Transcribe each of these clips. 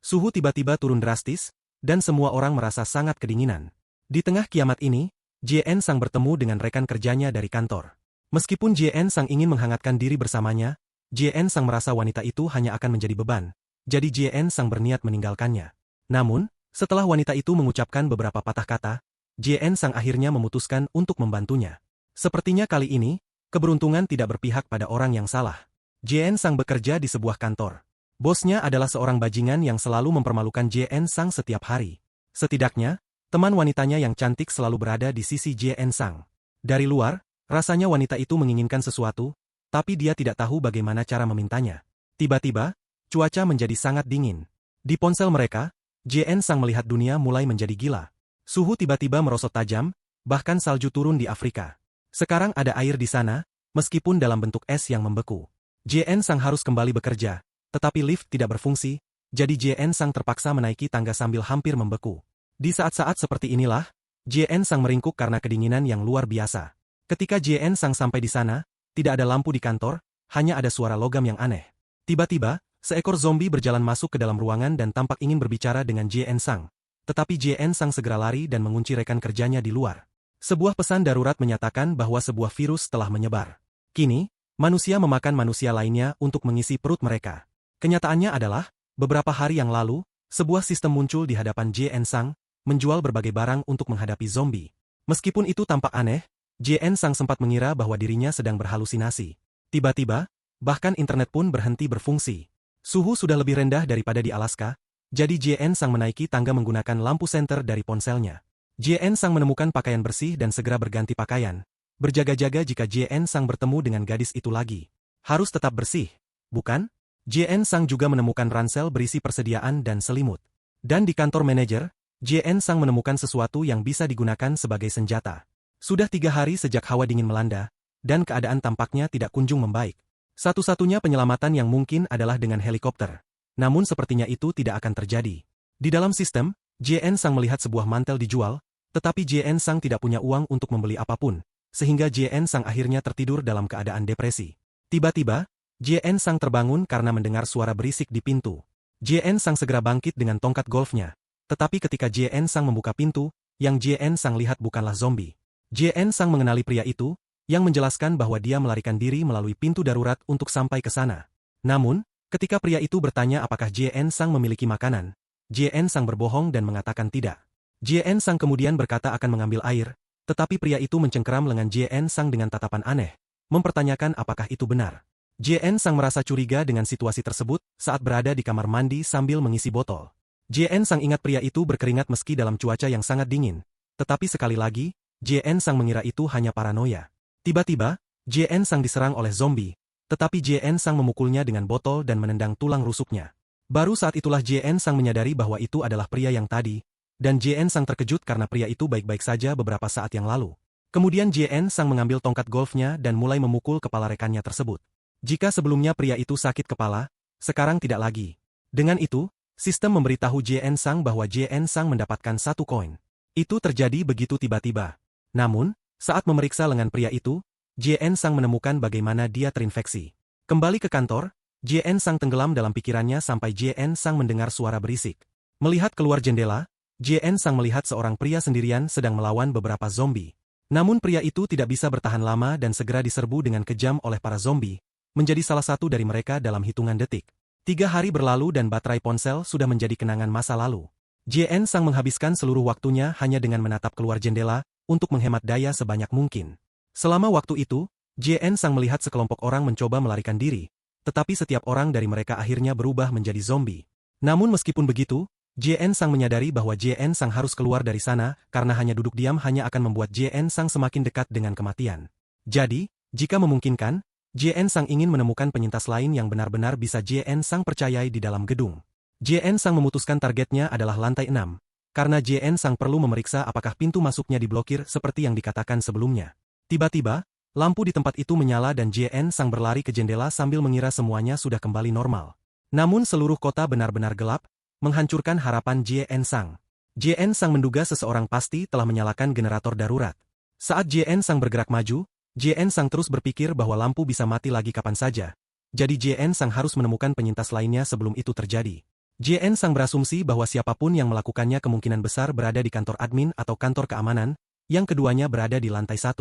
Suhu tiba-tiba turun drastis, dan semua orang merasa sangat kedinginan. Di tengah kiamat ini, JN Sang bertemu dengan rekan kerjanya dari kantor. Meskipun JN Sang ingin menghangatkan diri bersamanya, JN Sang merasa wanita itu hanya akan menjadi beban, jadi JN Sang berniat meninggalkannya. Namun, setelah wanita itu mengucapkan beberapa patah kata, JN Sang akhirnya memutuskan untuk membantunya. Sepertinya kali ini, keberuntungan tidak berpihak pada orang yang salah. JN Sang bekerja di sebuah kantor. Bosnya adalah seorang bajingan yang selalu mempermalukan JN Sang setiap hari. Setidaknya, teman wanitanya yang cantik selalu berada di sisi JN Sang. Dari luar, rasanya wanita itu menginginkan sesuatu, tapi dia tidak tahu bagaimana cara memintanya. Tiba-tiba, cuaca menjadi sangat dingin. Di ponsel mereka, JN Sang melihat dunia mulai menjadi gila. Suhu tiba-tiba merosot tajam, bahkan salju turun di Afrika. Sekarang ada air di sana, meskipun dalam bentuk es yang membeku. JN Sang harus kembali bekerja, tetapi lift tidak berfungsi, jadi JN Sang terpaksa menaiki tangga sambil hampir membeku. Di saat-saat seperti inilah, JN Sang meringkuk karena kedinginan yang luar biasa. Ketika JN Sang sampai di sana, tidak ada lampu di kantor, hanya ada suara logam yang aneh. Tiba-tiba, seekor zombie berjalan masuk ke dalam ruangan dan tampak ingin berbicara dengan JN Sang. Tetapi JN Sang segera lari dan mengunci rekan kerjanya di luar. Sebuah pesan darurat menyatakan bahwa sebuah virus telah menyebar. Kini, manusia memakan manusia lainnya untuk mengisi perut mereka. Kenyataannya adalah, beberapa hari yang lalu, sebuah sistem muncul di hadapan JN Sang, menjual berbagai barang untuk menghadapi zombie. Meskipun itu tampak aneh, JN Sang sempat mengira bahwa dirinya sedang berhalusinasi. Tiba-tiba, bahkan internet pun berhenti berfungsi. Suhu sudah lebih rendah daripada di Alaska, jadi JN Sang menaiki tangga menggunakan lampu senter dari ponselnya. JN Sang menemukan pakaian bersih dan segera berganti pakaian. Berjaga-jaga jika JN Sang bertemu dengan gadis itu lagi. Harus tetap bersih, bukan? JN Sang juga menemukan ransel berisi persediaan dan selimut. Dan di kantor manajer, JN Sang menemukan sesuatu yang bisa digunakan sebagai senjata. Sudah 3 hari sejak hawa dingin melanda, dan keadaan tampaknya tidak kunjung membaik. Satu-satunya penyelamatan yang mungkin adalah dengan helikopter. Namun sepertinya itu tidak akan terjadi. Di dalam sistem, JN Sang melihat sebuah mantel dijual, tetapi JN Sang tidak punya uang untuk membeli apapun, sehingga JN Sang akhirnya tertidur dalam keadaan depresi. Tiba-tiba, JN Sang terbangun karena mendengar suara berisik di pintu. JN Sang segera bangkit dengan tongkat golfnya. Tetapi ketika JN Sang membuka pintu, yang JN Sang lihat bukanlah zombie. JN Sang mengenali pria itu, yang menjelaskan bahwa dia melarikan diri melalui pintu darurat untuk sampai ke sana. Namun, ketika pria itu bertanya apakah JN Sang memiliki makanan, JN Sang berbohong dan mengatakan tidak. JN Sang kemudian berkata akan mengambil air, tetapi pria itu mencengkeram lengan JN Sang dengan tatapan aneh, mempertanyakan apakah itu benar. JN Sang merasa curiga dengan situasi tersebut saat berada di kamar mandi sambil mengisi botol. JN Sang ingat pria itu berkeringat meski dalam cuaca yang sangat dingin, tetapi sekali lagi, JN Sang mengira itu hanya paranoia. Tiba-tiba, JN Sang diserang oleh zombie, tetapi JN Sang memukulnya dengan botol dan menendang tulang rusuknya. Baru saat itulah JN Sang menyadari bahwa itu adalah pria yang tadi, dan JN Sang terkejut karena pria itu baik-baik saja beberapa saat yang lalu. Kemudian JN Sang mengambil tongkat golfnya dan mulai memukul kepala rekannya tersebut. Jika sebelumnya pria itu sakit kepala, sekarang tidak lagi. Dengan itu, sistem memberitahu JN Sang bahwa JN Sang mendapatkan 1 koin. Itu terjadi begitu tiba-tiba. Namun, saat memeriksa lengan pria itu, JN Sang menemukan bagaimana dia terinfeksi. Kembali ke kantor, JN Sang tenggelam dalam pikirannya sampai JN Sang mendengar suara berisik. Melihat keluar jendela, JN Sang melihat seorang pria sendirian sedang melawan beberapa zombie. Namun pria itu tidak bisa bertahan lama dan segera diserbu dengan kejam oleh para zombie, menjadi salah satu dari mereka dalam hitungan detik. 3 hari berlalu dan baterai ponsel sudah menjadi kenangan masa lalu. JN Sang menghabiskan seluruh waktunya hanya dengan menatap keluar jendela, untuk menghemat daya sebanyak mungkin. Selama waktu itu, JN Sang melihat sekelompok orang mencoba melarikan diri, tetapi setiap orang dari mereka akhirnya berubah menjadi zombie. Namun meskipun begitu, JN Sang menyadari bahwa JN Sang harus keluar dari sana, karena hanya duduk diam hanya akan membuat JN Sang semakin dekat dengan kematian. Jadi, jika memungkinkan, JN Sang ingin menemukan penyintas lain yang benar-benar bisa JN Sang percayai di dalam gedung. JN Sang memutuskan targetnya adalah lantai 6, karena JN Sang perlu memeriksa apakah pintu masuknya diblokir seperti yang dikatakan sebelumnya. Tiba-tiba, lampu di tempat itu menyala dan JN Sang berlari ke jendela sambil mengira semuanya sudah kembali normal. Namun seluruh kota benar-benar gelap, menghancurkan harapan JN Sang. JN Sang menduga seseorang pasti telah menyalakan generator darurat. Saat JN Sang bergerak maju, JN Sang terus berpikir bahwa lampu bisa mati lagi kapan saja. Jadi JN Sang harus menemukan penyintas lainnya sebelum itu terjadi. JN Sang berasumsi bahwa siapapun yang melakukannya kemungkinan besar berada di kantor admin atau kantor keamanan, yang keduanya berada di lantai 1.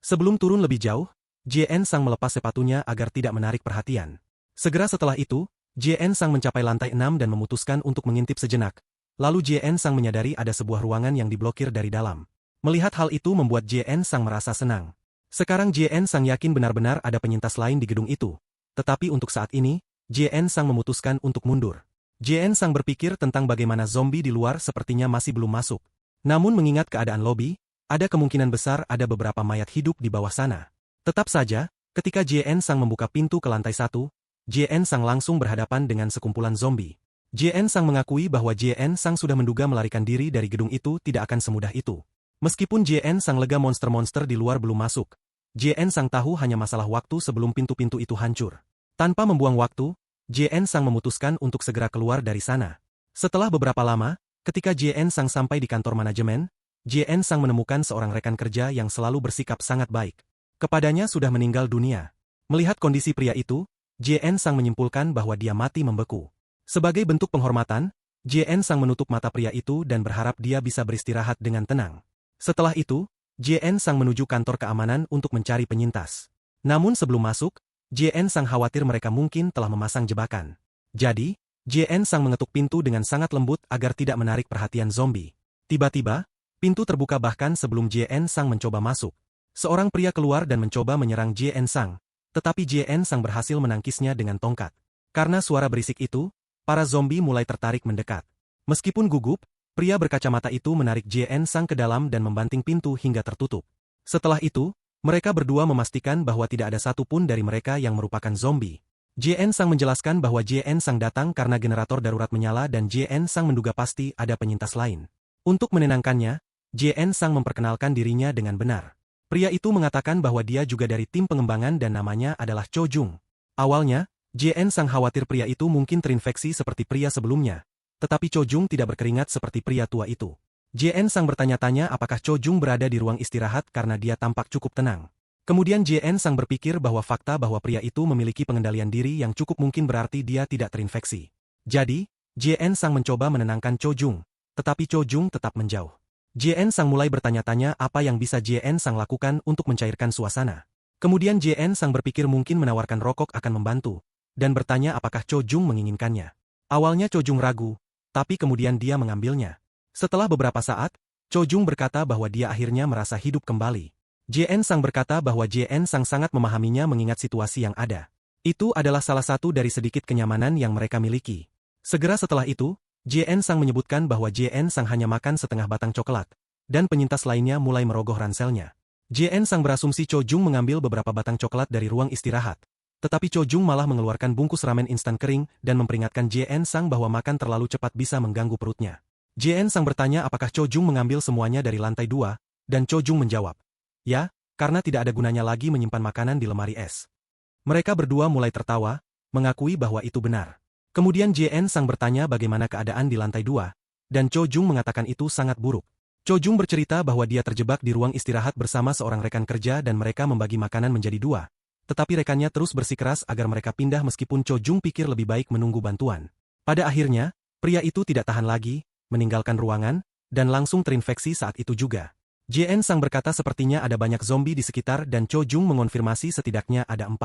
Sebelum turun lebih jauh, JN Sang melepas sepatunya agar tidak menarik perhatian. Segera setelah itu, JN Sang mencapai lantai 6 dan memutuskan untuk mengintip sejenak. Lalu JN Sang menyadari ada sebuah ruangan yang diblokir dari dalam. Melihat hal itu membuat JN Sang merasa senang. Sekarang JN Sang yakin benar-benar ada penyintas lain di gedung itu. Tetapi untuk saat ini, JN Sang memutuskan untuk mundur. JN Sang berpikir tentang bagaimana zombie di luar sepertinya masih belum masuk. Namun mengingat keadaan lobi, ada kemungkinan besar ada beberapa mayat hidup di bawah sana. Tetap saja, ketika JN Sang membuka pintu ke lantai 1, JN Sang langsung berhadapan dengan sekumpulan zombie. JN Sang mengakui bahwa JN Sang sudah menduga melarikan diri dari gedung itu tidak akan semudah itu. Meskipun JN Sang lega monster-monster di luar belum masuk, JN Sang tahu hanya masalah waktu sebelum pintu-pintu itu hancur. Tanpa membuang waktu, JN Sang memutuskan untuk segera keluar dari sana. Setelah beberapa lama, ketika JN Sang sampai di kantor manajemen, JN Sang menemukan seorang rekan kerja yang selalu bersikap sangat baik. Kepadanya sudah meninggal dunia. Melihat kondisi pria itu, JN Sang menyimpulkan bahwa dia mati membeku. Sebagai bentuk penghormatan, JN Sang menutup mata pria itu dan berharap dia bisa beristirahat dengan tenang. Setelah itu, JN Sang menuju kantor keamanan untuk mencari penyintas. Namun sebelum masuk, JN Sang khawatir mereka mungkin telah memasang jebakan. Jadi, JN Sang mengetuk pintu dengan sangat lembut agar tidak menarik perhatian zombie. Tiba-tiba, pintu terbuka bahkan sebelum JN Sang mencoba masuk. Seorang pria keluar dan mencoba menyerang JN Sang, tetapi JN Sang berhasil menangkisnya dengan tongkat. Karena suara berisik itu, para zombie mulai tertarik mendekat. Meskipun gugup, pria berkacamata itu menarik JN Sang ke dalam dan membanting pintu hingga tertutup. Setelah itu, mereka berdua memastikan bahwa tidak ada satupun dari mereka yang merupakan zombie. JN Sang menjelaskan bahwa JN Sang datang karena generator darurat menyala dan JN Sang menduga pasti ada penyintas lain. Untuk menenangkannya, JN Sang memperkenalkan dirinya dengan benar. Pria itu mengatakan bahwa dia juga dari tim pengembangan dan namanya adalah Cho Jung. Awalnya, JN Sang khawatir pria itu mungkin terinfeksi seperti pria sebelumnya. Tetapi Cho Jung tidak berkeringat seperti pria tua itu. JN Sang bertanya-tanya apakah Cho Jung berada di ruang istirahat karena dia tampak cukup tenang. Kemudian JN Sang berpikir bahwa fakta bahwa pria itu memiliki pengendalian diri yang cukup mungkin berarti dia tidak terinfeksi. Jadi, JN Sang mencoba menenangkan Cho Jung, tetapi Cho Jung tetap menjauh. JN Sang mulai bertanya-tanya apa yang bisa JN Sang lakukan untuk mencairkan suasana. Kemudian JN Sang berpikir mungkin menawarkan rokok akan membantu, dan bertanya apakah Cho Jung menginginkannya. Awalnya Cho Jung ragu, tapi kemudian dia mengambilnya. Setelah beberapa saat, Cho Jung berkata bahwa dia akhirnya merasa hidup kembali. JN Sang berkata bahwa JN Sang sangat memahaminya mengingat situasi yang ada. Itu adalah salah satu dari sedikit kenyamanan yang mereka miliki. Segera setelah itu, JN Sang menyebutkan bahwa JN Sang hanya makan setengah batang coklat, dan penyintas lainnya mulai merogoh ranselnya. JN Sang berasumsi Cho Jung mengambil beberapa batang coklat dari ruang istirahat. Tetapi Cho Jung malah mengeluarkan bungkus ramen instan kering dan memperingatkan JN Sang bahwa makan terlalu cepat bisa mengganggu perutnya. JN Sang bertanya apakah Cho Jung mengambil semuanya dari lantai 2, dan Cho Jung menjawab, "Ya, karena tidak ada gunanya lagi menyimpan makanan di lemari es." Mereka berdua mulai tertawa, mengakui bahwa itu benar. Kemudian JN Sang bertanya bagaimana keadaan di lantai 2, dan Cho Jung mengatakan itu sangat buruk. Cho Jung bercerita bahwa dia terjebak di ruang istirahat bersama seorang rekan kerja dan mereka membagi makanan menjadi 2. Tetapi rekannya terus bersikeras agar mereka pindah meskipun Cho Jung pikir lebih baik menunggu bantuan. Pada akhirnya, pria itu tidak tahan lagi, meninggalkan ruangan, dan langsung terinfeksi saat itu juga. JN Sang berkata sepertinya ada banyak zombie di sekitar dan Cho Jung mengonfirmasi setidaknya ada 4.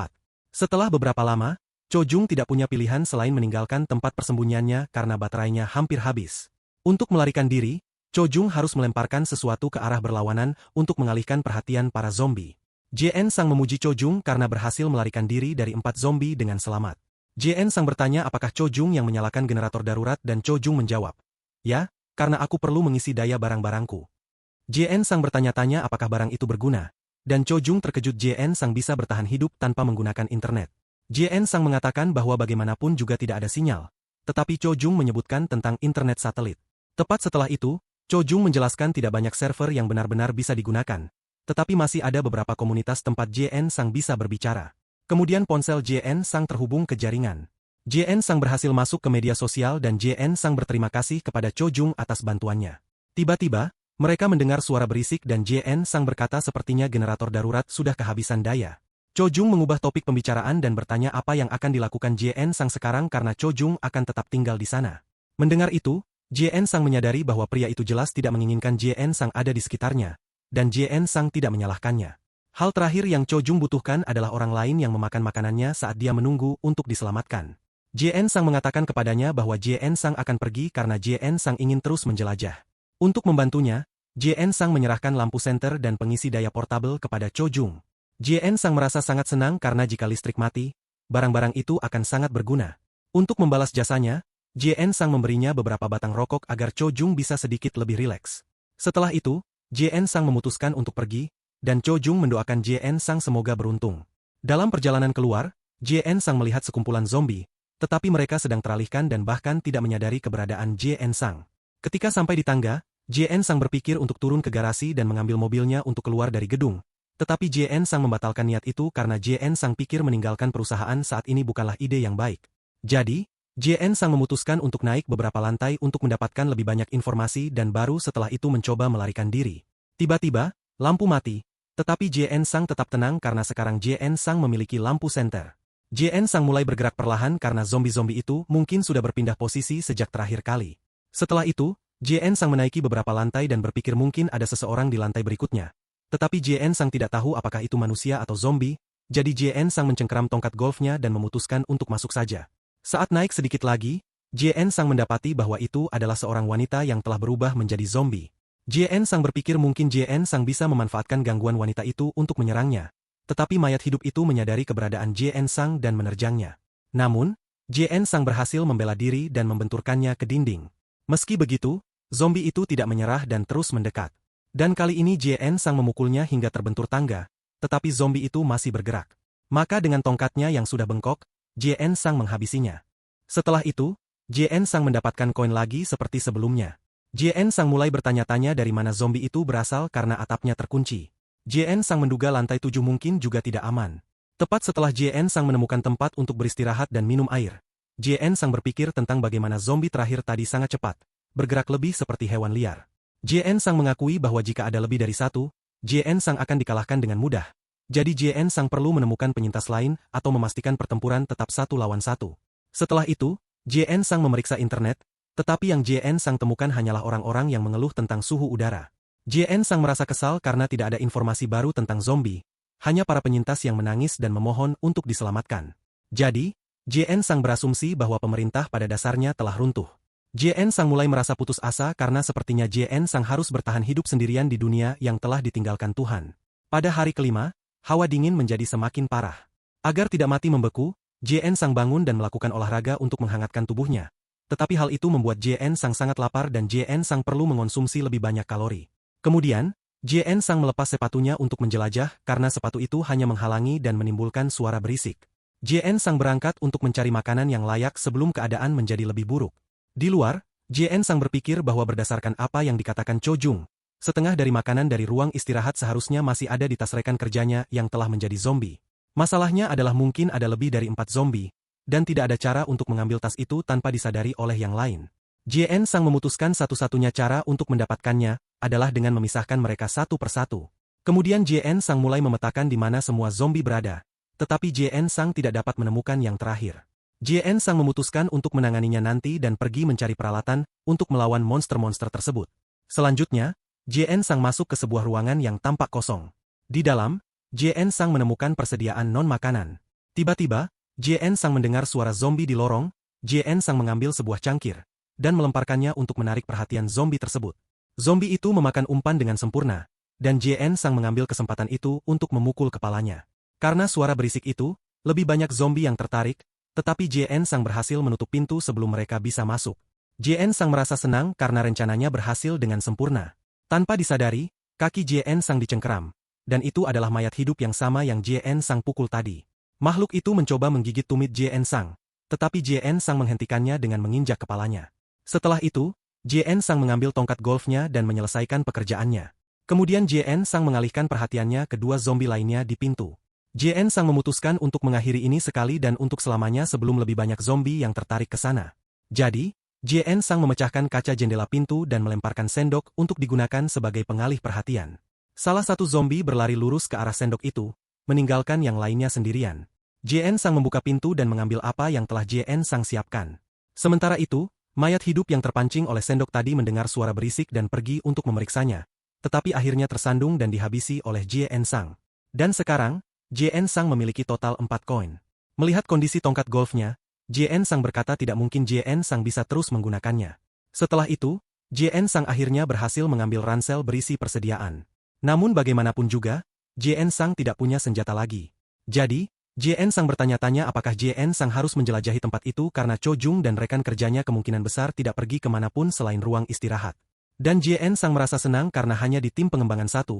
Setelah beberapa lama, Cho Jung tidak punya pilihan selain meninggalkan tempat persembunyiannya karena baterainya hampir habis. Untuk melarikan diri, Cho Jung harus melemparkan sesuatu ke arah berlawanan untuk mengalihkan perhatian para zombie. JN Sang memuji Cho Jung karena berhasil melarikan diri dari 4 zombie dengan selamat. JN Sang bertanya apakah Cho Jung yang menyalakan generator darurat dan Cho Jung menjawab, "Ya, karena aku perlu mengisi daya barang-barangku." JN Sang bertanya-tanya apakah barang itu berguna, dan Cho Jung terkejut JN Sang bisa bertahan hidup tanpa menggunakan internet. JN Sang mengatakan bahwa bagaimanapun juga tidak ada sinyal, tetapi Cho Jung menyebutkan tentang internet satelit. Tepat setelah itu, Cho Jung menjelaskan tidak banyak server yang benar-benar bisa digunakan, tetapi masih ada beberapa komunitas tempat JN Sang bisa berbicara. Kemudian ponsel JN Sang terhubung ke jaringan. JN Sang berhasil masuk ke media sosial dan JN Sang berterima kasih kepada Cho Jung atas bantuannya. Tiba-tiba, mereka mendengar suara berisik dan JN Sang berkata sepertinya generator darurat sudah kehabisan daya. Cho Jung mengubah topik pembicaraan dan bertanya apa yang akan dilakukan JN Sang sekarang karena Cho Jung akan tetap tinggal di sana. Mendengar itu, JN Sang menyadari bahwa pria itu jelas tidak menginginkan JN Sang ada di sekitarnya, dan JN Sang tidak menyalahkannya. Hal terakhir yang Cho Jung butuhkan adalah orang lain yang memakan makanannya saat dia menunggu untuk diselamatkan. JN Sang mengatakan kepadanya bahwa JN Sang akan pergi karena JN Sang ingin terus menjelajah. Untuk membantunya, JN Sang menyerahkan lampu senter dan pengisi daya portabel kepada Cho Jung. JN Sang merasa sangat senang karena jika listrik mati, barang-barang itu akan sangat berguna. Untuk membalas jasanya, JN Sang memberinya beberapa batang rokok agar Cho Jung bisa sedikit lebih rileks. Setelah itu, JN Sang memutuskan untuk pergi, dan Cho Jung mendoakan JN Sang semoga beruntung. Dalam perjalanan keluar, JN Sang melihat sekumpulan zombie, tetapi mereka sedang teralihkan dan bahkan tidak menyadari keberadaan JN Sang. Ketika sampai di tangga, JN Sang berpikir untuk turun ke garasi dan mengambil mobilnya untuk keluar dari gedung. Tetapi JN Sang membatalkan niat itu karena JN Sang pikir meninggalkan perusahaan saat ini bukanlah ide yang baik. Jadi, JN Sang memutuskan untuk naik beberapa lantai untuk mendapatkan lebih banyak informasi dan baru setelah itu mencoba melarikan diri. Tiba-tiba, lampu mati, tetapi JN Sang tetap tenang karena sekarang JN Sang memiliki lampu senter. JN Sang mulai bergerak perlahan karena zombie-zombie itu mungkin sudah berpindah posisi sejak terakhir kali. Setelah itu, JN Sang menaiki beberapa lantai dan berpikir mungkin ada seseorang di lantai berikutnya. Tetapi JN Sang tidak tahu apakah itu manusia atau zombie, jadi JN Sang mencengkeram tongkat golfnya dan memutuskan untuk masuk saja. Saat naik sedikit lagi, JN Sang mendapati bahwa itu adalah seorang wanita yang telah berubah menjadi zombie. JN Sang berpikir mungkin JN Sang bisa memanfaatkan gangguan wanita itu untuk menyerangnya. Tetapi mayat hidup itu menyadari keberadaan JN Sang dan menerjangnya. Namun, JN Sang berhasil membela diri dan membenturkannya ke dinding. Meski begitu, zombie itu tidak menyerah dan terus mendekat. Dan kali ini JN Sang memukulnya hingga terbentur tangga, tetapi zombie itu masih bergerak. Maka dengan tongkatnya yang sudah bengkok, JN Sang menghabisinya. Setelah itu, JN Sang mendapatkan koin lagi seperti sebelumnya. JN Sang mulai bertanya-tanya dari mana zombie itu berasal karena atapnya terkunci. JN Sang menduga lantai 7 mungkin juga tidak aman. Tepat setelah JN Sang menemukan tempat untuk beristirahat dan minum air, JN Sang berpikir tentang bagaimana zombie terakhir tadi sangat cepat, bergerak lebih seperti hewan liar. JN Sang mengakui bahwa jika ada lebih dari satu, JN Sang akan dikalahkan dengan mudah. Jadi JN Sang perlu menemukan penyintas lain atau memastikan pertempuran tetap 1 lawan 1. Setelah itu, JN Sang memeriksa internet, tetapi yang JN Sang temukan hanyalah orang-orang yang mengeluh tentang suhu udara. JN Sang merasa kesal karena tidak ada informasi baru tentang zombie, hanya para penyintas yang menangis dan memohon untuk diselamatkan. Jadi, JN Sang berasumsi bahwa pemerintah pada dasarnya telah runtuh. JN Sang mulai merasa putus asa karena sepertinya JN Sang harus bertahan hidup sendirian di dunia yang telah ditinggalkan Tuhan. Pada hari kelima, hawa dingin menjadi semakin parah. Agar tidak mati membeku, JN Sang bangun dan melakukan olahraga untuk menghangatkan tubuhnya. Tetapi hal itu membuat JN Sang sangat lapar dan JN Sang perlu mengonsumsi lebih banyak kalori. Kemudian, JN Sang melepas sepatunya untuk menjelajah karena sepatu itu hanya menghalangi dan menimbulkan suara berisik. JN Sang berangkat untuk mencari makanan yang layak sebelum keadaan menjadi lebih buruk. Di luar, JN Sang berpikir bahwa berdasarkan apa yang dikatakan Cho Jung, setengah dari makanan dari ruang istirahat seharusnya masih ada di tas rekan kerjanya yang telah menjadi zombie. Masalahnya adalah mungkin ada lebih dari 4 zombie, dan tidak ada cara untuk mengambil tas itu tanpa disadari oleh yang lain. JN Sang memutuskan satu-satunya cara untuk mendapatkannya adalah dengan memisahkan mereka satu persatu. Kemudian JN Sang mulai memetakan di mana semua zombie berada, tetapi JN Sang tidak dapat menemukan yang terakhir. JN Sang memutuskan untuk menanganinya nanti dan pergi mencari peralatan untuk melawan monster-monster tersebut. Selanjutnya, JN Sang masuk ke sebuah ruangan yang tampak kosong. Di dalam, JN Sang menemukan persediaan non-makanan. Tiba-tiba, JN Sang mendengar suara zombie di lorong. JN Sang mengambil sebuah cangkir dan melemparkannya untuk menarik perhatian zombie tersebut. Zombie itu memakan umpan dengan sempurna, dan JN Sang mengambil kesempatan itu untuk memukul kepalanya. Karena suara berisik itu, lebih banyak zombie yang tertarik, tetapi JN Sang berhasil menutup pintu sebelum mereka bisa masuk. JN Sang merasa senang karena rencananya berhasil dengan sempurna. Tanpa disadari, kaki JN Sang dicengkeram, dan itu adalah mayat hidup yang sama yang JN Sang pukul tadi. Makhluk itu mencoba menggigit tumit JN Sang, tetapi JN Sang menghentikannya dengan menginjak kepalanya. Setelah itu, JN Sang mengambil tongkat golfnya dan menyelesaikan pekerjaannya. Kemudian JN Sang mengalihkan perhatiannya ke 2 zombie lainnya di pintu. JN Sang memutuskan untuk mengakhiri ini sekali dan untuk selamanya sebelum lebih banyak zombie yang tertarik ke sana. Jadi, JN Sang memecahkan kaca jendela pintu dan melemparkan sendok untuk digunakan sebagai pengalih perhatian. Salah satu zombie berlari lurus ke arah sendok itu, meninggalkan yang lainnya sendirian. JN Sang membuka pintu dan mengambil apa yang telah JN Sang siapkan. Sementara itu, Mayat hidup yang terpancing oleh sendok tadi mendengar suara berisik dan pergi untuk memeriksanya, tetapi akhirnya tersandung dan dihabisi oleh Jie Ensang. Dan sekarang, Jie Ensang memiliki total 4 koin. Melihat kondisi tongkat golfnya, Jie Ensang berkata tidak mungkin Jie Ensang bisa terus menggunakannya. Setelah itu, Jie Ensang akhirnya berhasil mengambil ransel berisi persediaan. Namun bagaimanapun juga, Jie Ensang tidak punya senjata lagi. Jadi, Jie Ensang bertanya-tanya apakah Jie Ensang harus menjelajahi tempat itu karena Cho Jung dan rekan kerjanya kemungkinan besar tidak pergi kemanapun selain ruang istirahat. Dan Jie Ensang merasa senang karena hanya di tim pengembangan 1,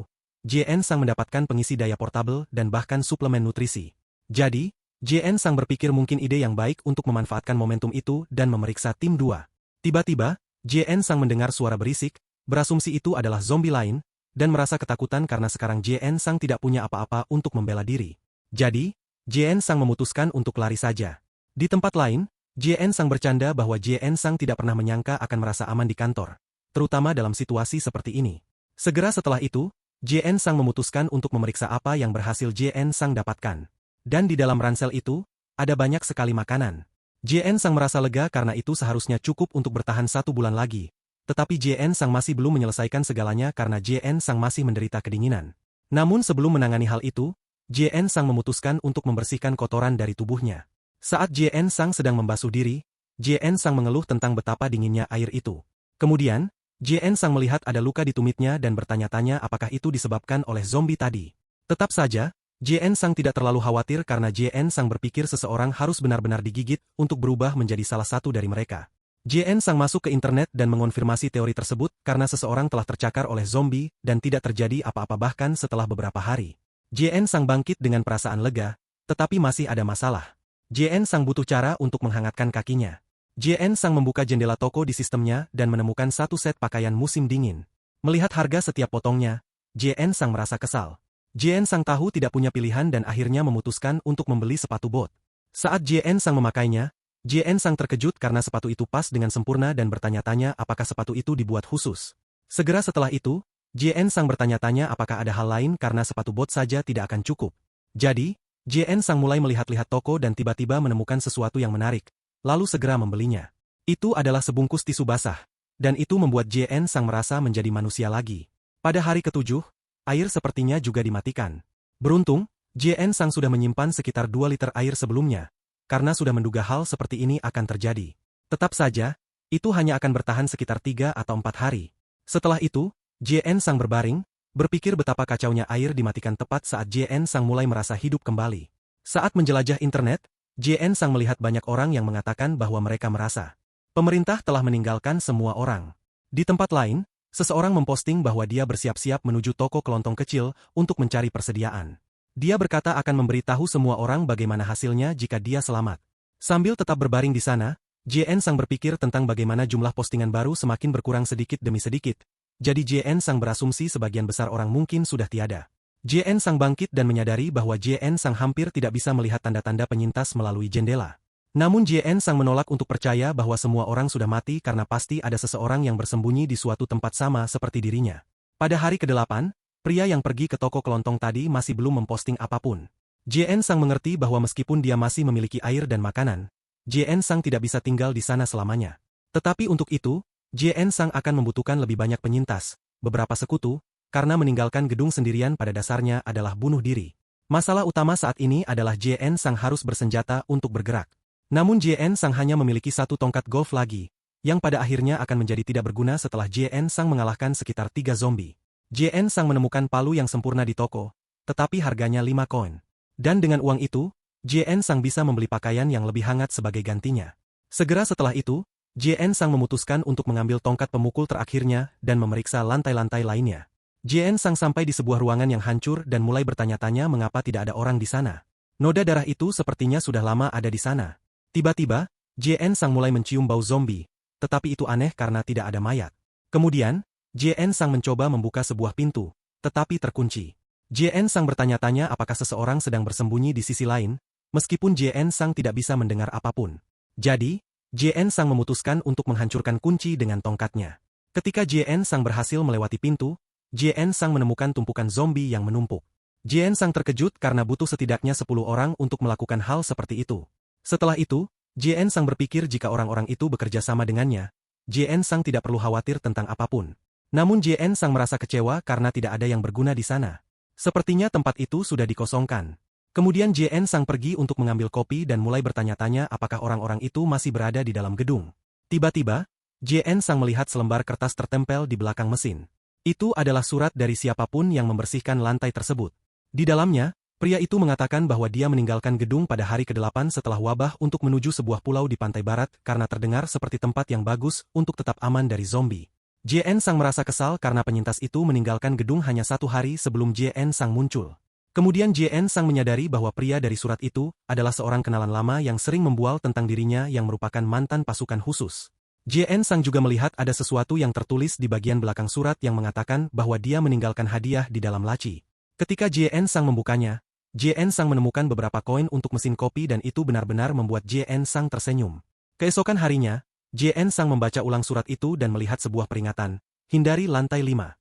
Jie Ensang mendapatkan pengisi daya portabel dan bahkan suplemen nutrisi. Jadi, Jie Ensang berpikir mungkin ide yang baik untuk memanfaatkan momentum itu dan memeriksa tim 2. Tiba-tiba, Jie Ensang mendengar suara berisik, berasumsi itu adalah zombie lain, dan merasa ketakutan karena sekarang Jie Ensang tidak punya apa-apa untuk membela diri. Jadi, Jie Ensang memutuskan untuk lari saja. Di tempat lain, Jie Ensang bercanda bahwa Jie Ensang tidak pernah menyangka akan merasa aman di kantor, terutama dalam situasi seperti ini. Segera setelah itu, Jie Ensang memutuskan untuk memeriksa apa yang berhasil Jie Ensang dapatkan. Dan di dalam ransel itu, ada banyak sekali makanan. Jie Ensang merasa lega karena itu seharusnya cukup untuk bertahan 1 bulan lagi. Tetapi Jie Ensang masih belum menyelesaikan segalanya karena Jie Ensang masih menderita kedinginan. Namun sebelum menangani hal itu, Jie Ensang memutuskan untuk membersihkan kotoran dari tubuhnya. Saat Jie Ensang sedang membasuh diri, Jie Ensang mengeluh tentang betapa dinginnya air itu. Kemudian, Jie Ensang melihat ada luka di tumitnya dan bertanya-tanya apakah itu disebabkan oleh zombie tadi. Tetap saja, Jie Ensang tidak terlalu khawatir karena Jie Ensang berpikir seseorang harus benar-benar digigit untuk berubah menjadi salah satu dari mereka. Jie Ensang masuk ke internet dan mengonfirmasi teori tersebut karena seseorang telah tercakar oleh zombie dan tidak terjadi apa-apa bahkan setelah beberapa hari. Jie Ensang bangkit dengan perasaan lega, tetapi masih ada masalah. Jie Ensang butuh cara untuk menghangatkan kakinya. Jie Ensang membuka jendela toko di sistemnya dan menemukan 1 set pakaian musim dingin. Melihat harga setiap potongnya, Jie Ensang merasa kesal. Jie Ensang tahu tidak punya pilihan dan akhirnya memutuskan untuk membeli sepatu bot. Saat Jie Ensang memakainya, Jie Ensang terkejut karena sepatu itu pas dengan sempurna dan bertanya-tanya apakah sepatu itu dibuat khusus. Segera setelah itu, Jie Ensang bertanya-tanya apakah ada hal lain karena sepatu bot saja tidak akan cukup. Jadi, Jie Ensang mulai melihat-lihat toko dan tiba-tiba menemukan sesuatu yang menarik, lalu segera membelinya. Itu adalah sebungkus tisu basah, dan itu membuat Jie Ensang merasa menjadi manusia lagi. Pada hari ke-7, air sepertinya juga dimatikan. Beruntung, Jie Ensang sudah menyimpan sekitar 2 liter air sebelumnya, karena sudah menduga hal seperti ini akan terjadi. Tetap saja, itu hanya akan bertahan sekitar 3 atau 4 hari. Setelah itu, Jie Ensang berbaring, berpikir betapa kacaunya air dimatikan tepat saat Jie Ensang mulai merasa hidup kembali. Saat menjelajah internet, Jie Ensang melihat banyak orang yang mengatakan bahwa mereka merasa pemerintah telah meninggalkan semua orang. Di tempat lain, seseorang memposting bahwa dia bersiap-siap menuju toko kelontong kecil untuk mencari persediaan. Dia berkata akan memberitahu semua orang bagaimana hasilnya jika dia selamat. Sambil tetap berbaring di sana, Jie Ensang berpikir tentang bagaimana jumlah postingan baru semakin berkurang sedikit demi sedikit. Jadi Jie Ensang berasumsi sebagian besar orang mungkin sudah tiada. Jie Ensang bangkit dan menyadari bahwa Jie Ensang hampir tidak bisa melihat tanda-tanda penyintas melalui jendela. Namun Jie Ensang menolak untuk percaya bahwa semua orang sudah mati karena pasti ada seseorang yang bersembunyi di suatu tempat sama seperti dirinya. Pada hari ke-8, pria yang pergi ke toko kelontong tadi masih belum memposting apapun. Jie Ensang mengerti bahwa meskipun dia masih memiliki air dan makanan, Jie Ensang tidak bisa tinggal di sana selamanya. Tetapi untuk itu, Jie Ensang akan membutuhkan lebih banyak penyintas, beberapa sekutu, karena meninggalkan gedung sendirian pada dasarnya adalah bunuh diri. Masalah utama saat ini adalah Jie Ensang harus bersenjata untuk bergerak. Namun Jie Ensang hanya memiliki 1 tongkat golf lagi, yang pada akhirnya akan menjadi tidak berguna setelah Jie Ensang mengalahkan sekitar 3 zombie. Jie Ensang menemukan palu yang sempurna di toko, tetapi harganya 5 koin. Dan dengan uang itu, Jie Ensang bisa membeli pakaian yang lebih hangat sebagai gantinya. Segera setelah itu, Jie Ensang memutuskan untuk mengambil tongkat pemukul terakhirnya dan memeriksa lantai-lantai lainnya. Jie Ensang sampai di sebuah ruangan yang hancur dan mulai bertanya-tanya mengapa tidak ada orang di sana. Noda darah itu sepertinya sudah lama ada di sana. Tiba-tiba, Jie Ensang mulai mencium bau zombie, tetapi itu aneh karena tidak ada mayat. Kemudian, Jie Ensang mencoba membuka sebuah pintu, tetapi terkunci. Jie Ensang bertanya-tanya apakah seseorang sedang bersembunyi di sisi lain, meskipun Jie Ensang tidak bisa mendengar apapun. Jadi, Jie Ensang memutuskan untuk menghancurkan kunci dengan tongkatnya. Ketika Jie Ensang berhasil melewati pintu, Jie Ensang menemukan tumpukan zombie yang menumpuk. Jie Ensang terkejut karena butuh setidaknya 10 orang untuk melakukan hal seperti itu. Setelah itu, Jien Sang berpikir jika orang-orang itu bekerja sama dengannya, Jien Sang tidak perlu khawatir tentang apapun. Namun Jien Sang merasa kecewa karena tidak ada yang berguna di sana. Sepertinya tempat itu sudah dikosongkan. Kemudian Jien Sang pergi untuk mengambil kopi dan mulai bertanya-tanya apakah orang-orang itu masih berada di dalam gedung. Tiba-tiba, Jien Sang melihat selembar kertas tertempel di belakang mesin. Itu adalah surat dari siapapun yang membersihkan lantai tersebut. Di dalamnya, pria itu mengatakan bahwa dia meninggalkan gedung pada hari ke-8 setelah wabah untuk menuju sebuah pulau di pantai barat karena terdengar seperti tempat yang bagus untuk tetap aman dari zombie. Jien Sang merasa kesal karena penyintas itu meninggalkan gedung hanya 1 hari sebelum Jien Sang muncul. Kemudian Jien Sang menyadari bahwa pria dari surat itu adalah seorang kenalan lama yang sering membual tentang dirinya yang merupakan mantan pasukan khusus. Jien Sang juga melihat ada sesuatu yang tertulis di bagian belakang surat yang mengatakan bahwa dia meninggalkan hadiah di dalam laci. Ketika Jien Sang membukanya, Jien Sang menemukan beberapa koin untuk mesin kopi dan itu benar-benar membuat Jien Sang tersenyum. Keesokan harinya, Jien Sang membaca ulang surat itu dan melihat sebuah peringatan, hindari lantai 5.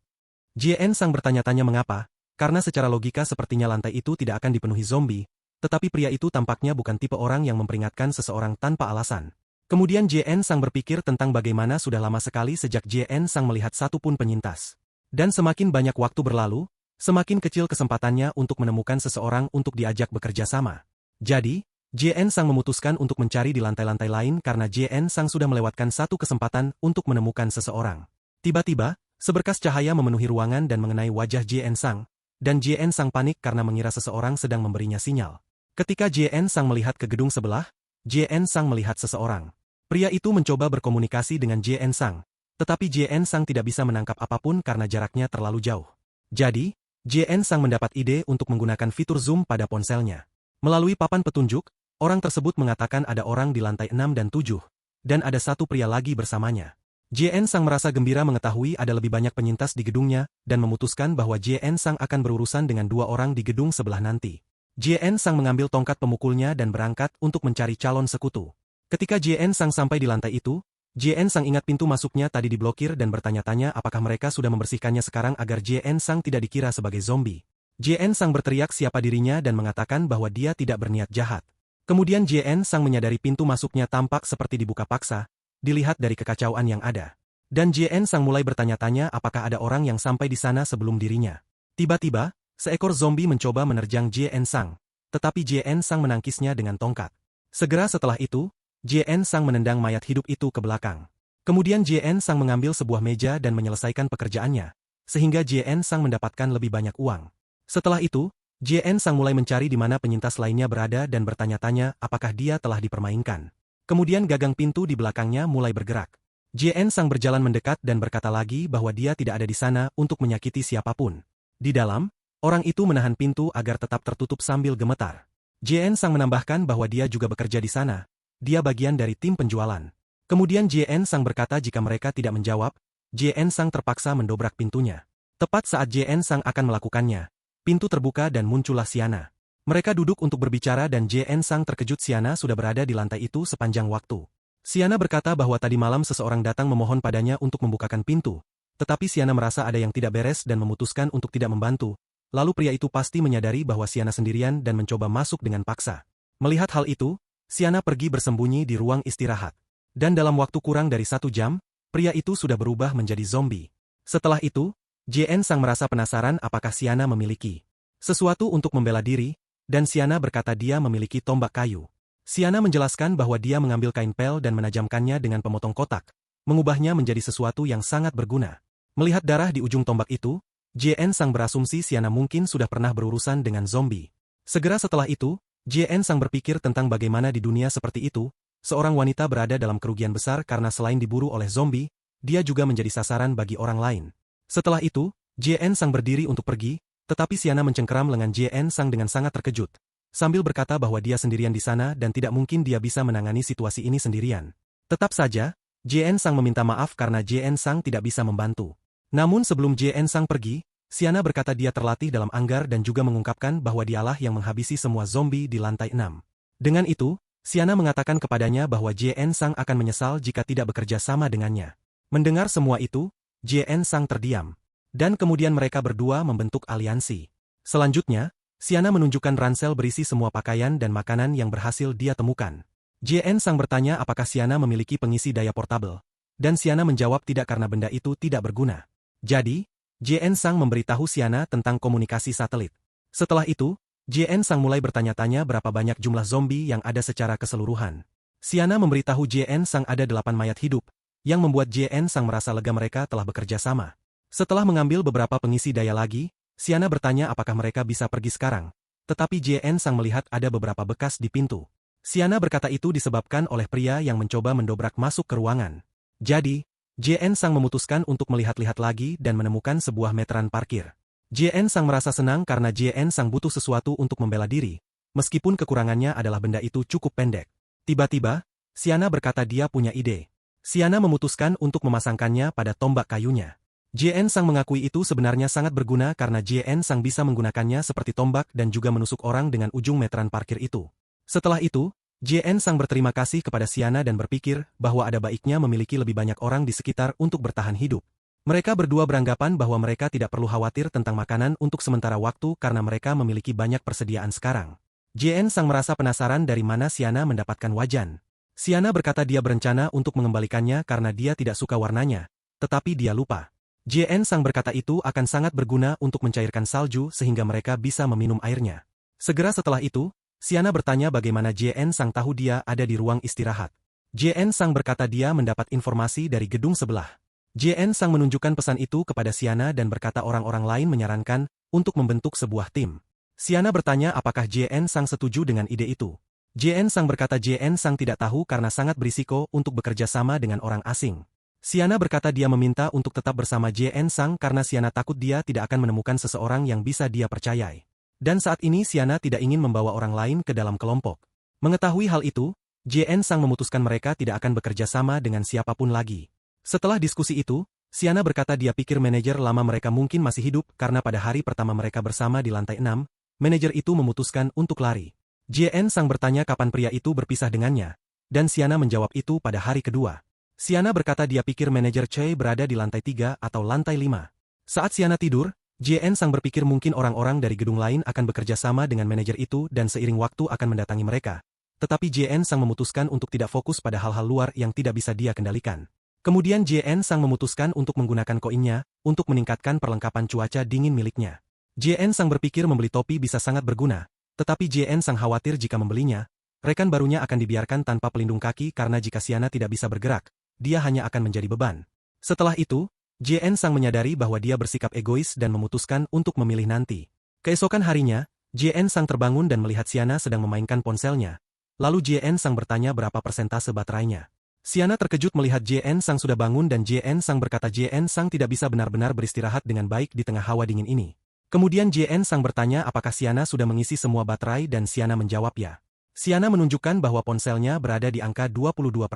Jien Sang bertanya-tanya mengapa, karena secara logika sepertinya lantai itu tidak akan dipenuhi zombie, tetapi pria itu tampaknya bukan tipe orang yang memperingatkan seseorang tanpa alasan. Kemudian Jien Sang berpikir tentang bagaimana sudah lama sekali sejak Jien Sang melihat satu pun penyintas. Dan semakin banyak waktu berlalu, semakin kecil kesempatannya untuk menemukan seseorang untuk diajak bekerja sama. Jadi, Jien Sang memutuskan untuk mencari di lantai-lantai lain karena Jien Sang sudah melewatkan satu kesempatan untuk menemukan seseorang. Tiba-tiba, seberkas cahaya memenuhi ruangan dan mengenai wajah Jien Sang, dan Jien Sang panik karena mengira seseorang sedang memberinya sinyal. Ketika Jien Sang melihat ke gedung sebelah, Jien Sang melihat seseorang. Pria itu mencoba berkomunikasi dengan Jien Sang, tetapi Jien Sang tidak bisa menangkap apapun karena jaraknya terlalu jauh. Jadi, Jien Sang mendapat ide untuk menggunakan fitur zoom pada ponselnya. Melalui papan petunjuk, orang tersebut mengatakan ada orang di lantai 6 dan 7, dan ada satu pria lagi bersamanya. Jien Sang merasa gembira mengetahui ada lebih banyak penyintas di gedungnya, dan memutuskan bahwa Jien Sang akan berurusan dengan 2 orang di gedung sebelah nanti. Jien Sang mengambil tongkat pemukulnya dan berangkat untuk mencari calon sekutu. Ketika Jien Sang sampai di lantai itu, Jien Sang ingat pintu masuknya tadi diblokir dan bertanya-tanya apakah mereka sudah membersihkannya sekarang agar Jien Sang tidak dikira sebagai zombie. Jien Sang berteriak siapa dirinya dan mengatakan bahwa dia tidak berniat jahat. Kemudian Jien Sang menyadari pintu masuknya tampak seperti dibuka paksa, dilihat dari kekacauan yang ada. Dan Jien Sang mulai bertanya-tanya apakah ada orang yang sampai di sana sebelum dirinya. Tiba-tiba, seekor zombie mencoba menerjang Jien Sang, tetapi Jien Sang menangkisnya dengan tongkat. Segera setelah itu, Jien Sang menendang mayat hidup itu ke belakang. Kemudian Jien Sang mengambil sebuah meja dan menyelesaikan pekerjaannya, sehingga Jien Sang mendapatkan lebih banyak uang. Setelah itu, Jien Sang mulai mencari di mana penyintas lainnya berada dan bertanya-tanya apakah dia telah dipermainkan. Kemudian gagang pintu di belakangnya mulai bergerak. Jien Sang berjalan mendekat dan berkata lagi bahwa dia tidak ada di sana untuk menyakiti siapapun. Di dalam, orang itu menahan pintu agar tetap tertutup sambil gemetar. Jien Sang menambahkan bahwa dia juga bekerja di sana. Dia bagian dari tim penjualan. Kemudian Jien Sang berkata jika mereka tidak menjawab, Jien Sang terpaksa mendobrak pintunya. Tepat saat Jien Sang akan melakukannya, pintu terbuka dan muncullah Siana. Mereka duduk untuk berbicara dan Jien Sang terkejut Siana sudah berada di lantai itu sepanjang waktu. Siana berkata bahwa tadi malam seseorang datang memohon padanya untuk membukakan pintu, tetapi Siana merasa ada yang tidak beres dan memutuskan untuk tidak membantu. Lalu pria itu pasti menyadari bahwa Siana sendirian dan mencoba masuk dengan paksa. Melihat hal itu, Siana pergi bersembunyi di ruang istirahat. Dan dalam waktu kurang dari 1 jam, pria itu sudah berubah menjadi zombie. Setelah itu, Jien Sang merasa penasaran apakah Siana memiliki sesuatu untuk membela diri, dan Siana berkata dia memiliki tombak kayu. Siana menjelaskan bahwa dia mengambil kain pel dan menajamkannya dengan pemotong kotak, mengubahnya menjadi sesuatu yang sangat berguna. Melihat darah di ujung tombak itu, Jien Sang berasumsi Siana mungkin sudah pernah berurusan dengan zombie. Segera setelah itu, Jien Sang berpikir tentang bagaimana di dunia seperti itu, seorang wanita berada dalam kerugian besar karena selain diburu oleh zombie, dia juga menjadi sasaran bagi orang lain. Setelah itu, Jien Sang berdiri untuk pergi, tetapi Siana mencengkeram lengan Jien Sang dengan sangat terkejut, sambil berkata bahwa dia sendirian di sana dan tidak mungkin dia bisa menangani situasi ini sendirian. Tetap saja, Jien Sang meminta maaf karena Jien Sang tidak bisa membantu. Namun sebelum Jien Sang pergi, Siana berkata dia terlatih dalam anggar dan juga mengungkapkan bahwa dialah yang menghabisi semua zombie di lantai 6. Dengan itu, Siana mengatakan kepadanya bahwa Jien Sang akan menyesal jika tidak bekerja sama dengannya. Mendengar semua itu, Jien Sang terdiam. Dan kemudian mereka berdua membentuk aliansi. Selanjutnya, Siana menunjukkan ransel berisi semua pakaian dan makanan yang berhasil dia temukan. JN Sang bertanya apakah Siana memiliki pengisi daya portabel. Dan Siana menjawab tidak karena benda itu tidak berguna. Jadi, JN Sang memberitahu Siana tentang komunikasi satelit. Setelah itu, JN Sang mulai bertanya-tanya berapa banyak jumlah zombie yang ada secara keseluruhan. Siana memberitahu JN Sang ada 8 mayat hidup, yang membuat JN Sang merasa lega mereka telah bekerja sama. Setelah mengambil beberapa pengisi daya lagi, Siana bertanya apakah mereka bisa pergi sekarang. Tetapi JN Sang melihat ada beberapa bekas di pintu. Siana berkata itu disebabkan oleh pria yang mencoba mendobrak masuk ke ruangan. Jadi, JN Sang memutuskan untuk melihat-lihat lagi dan menemukan sebuah meteran parkir. JN Sang merasa senang karena JN Sang butuh sesuatu untuk membela diri, meskipun kekurangannya adalah benda itu cukup pendek. Tiba-tiba, Siana berkata dia punya ide. Siana memutuskan untuk memasangkannya pada tombak kayunya. JN Sang mengakui itu sebenarnya sangat berguna karena JN Sang bisa menggunakannya seperti tombak dan juga menusuk orang dengan ujung meteran parkir itu. Setelah itu, JN Sang berterima kasih kepada Siana dan berpikir bahwa ada baiknya memiliki lebih banyak orang di sekitar untuk bertahan hidup. Mereka berdua beranggapan bahwa mereka tidak perlu khawatir tentang makanan untuk sementara waktu karena mereka memiliki banyak persediaan sekarang. JN Sang merasa penasaran dari mana Siana mendapatkan wajan. Siana berkata dia berencana untuk mengembalikannya karena dia tidak suka warnanya, tetapi dia lupa. JN Sang berkata itu akan sangat berguna untuk mencairkan salju sehingga mereka bisa meminum airnya. Segera setelah itu, Siana bertanya bagaimana JN Sang tahu dia ada di ruang istirahat. JN Sang berkata dia mendapat informasi dari gedung sebelah. JN Sang menunjukkan pesan itu kepada Siana dan berkata orang-orang lain menyarankan untuk membentuk sebuah tim. Siana bertanya apakah JN Sang setuju dengan ide itu. JN Sang berkata JN Sang tidak tahu karena sangat berisiko untuk bekerja sama dengan orang asing. Siana berkata dia meminta untuk tetap bersama JN Sang karena Siana takut dia tidak akan menemukan seseorang yang bisa dia percayai. Dan saat ini Siana tidak ingin membawa orang lain ke dalam kelompok. Mengetahui hal itu, JN Sang memutuskan mereka tidak akan bekerja sama dengan siapapun lagi. Setelah diskusi itu, Siana berkata dia pikir manajer lama mereka mungkin masih hidup karena pada hari pertama mereka bersama di lantai 6, manajer itu memutuskan untuk lari. JN Sang bertanya kapan pria itu berpisah dengannya, dan Siana menjawab itu pada hari kedua. Siana berkata dia pikir manajer Choi berada di lantai 3 atau lantai 5. Saat Siana tidur, JN Sang berpikir mungkin orang-orang dari gedung lain akan bekerja sama dengan manajer itu dan seiring waktu akan mendatangi mereka. Tetapi JN Sang memutuskan untuk tidak fokus pada hal-hal luar yang tidak bisa dia kendalikan. Kemudian JN Sang memutuskan untuk menggunakan koinnya untuk meningkatkan perlengkapan cuaca dingin miliknya. JN Sang berpikir membeli topi bisa sangat berguna, tetapi JN Sang khawatir jika membelinya, rekan barunya akan dibiarkan tanpa pelindung kaki karena jika Siana tidak bisa bergerak, dia hanya akan menjadi beban. Setelah itu, JN Sang menyadari bahwa dia bersikap egois dan memutuskan untuk memilih nanti. Keesokan harinya, JN Sang terbangun dan melihat Siana sedang memainkan ponselnya. Lalu JN Sang bertanya berapa persentase baterainya. Siana terkejut melihat JN Sang sudah bangun dan JN Sang berkata JN Sang tidak bisa benar-benar beristirahat dengan baik di tengah hawa dingin ini. Kemudian JN Sang bertanya apakah Siana sudah mengisi semua baterai dan Siana menjawab ya. Siana menunjukkan bahwa ponselnya berada di angka 22%.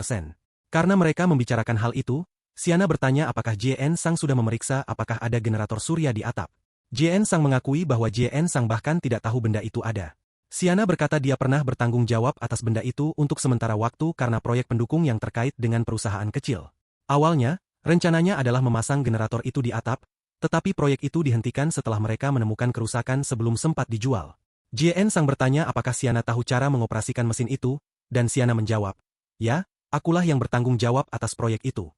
Karena mereka membicarakan hal itu, Siana bertanya apakah JN Sang sudah memeriksa apakah ada generator surya di atap. JN Sang mengakui bahwa JN Sang bahkan tidak tahu benda itu ada. Siana berkata dia pernah bertanggung jawab atas benda itu untuk sementara waktu karena proyek pendukung yang terkait dengan perusahaan kecil. Awalnya, rencananya adalah memasang generator itu di atap, tetapi proyek itu dihentikan setelah mereka menemukan kerusakan sebelum sempat dijual. JN Sang bertanya apakah Siana tahu cara mengoperasikan mesin itu, dan Siana menjawab, ya, akulah yang bertanggung jawab atas proyek itu.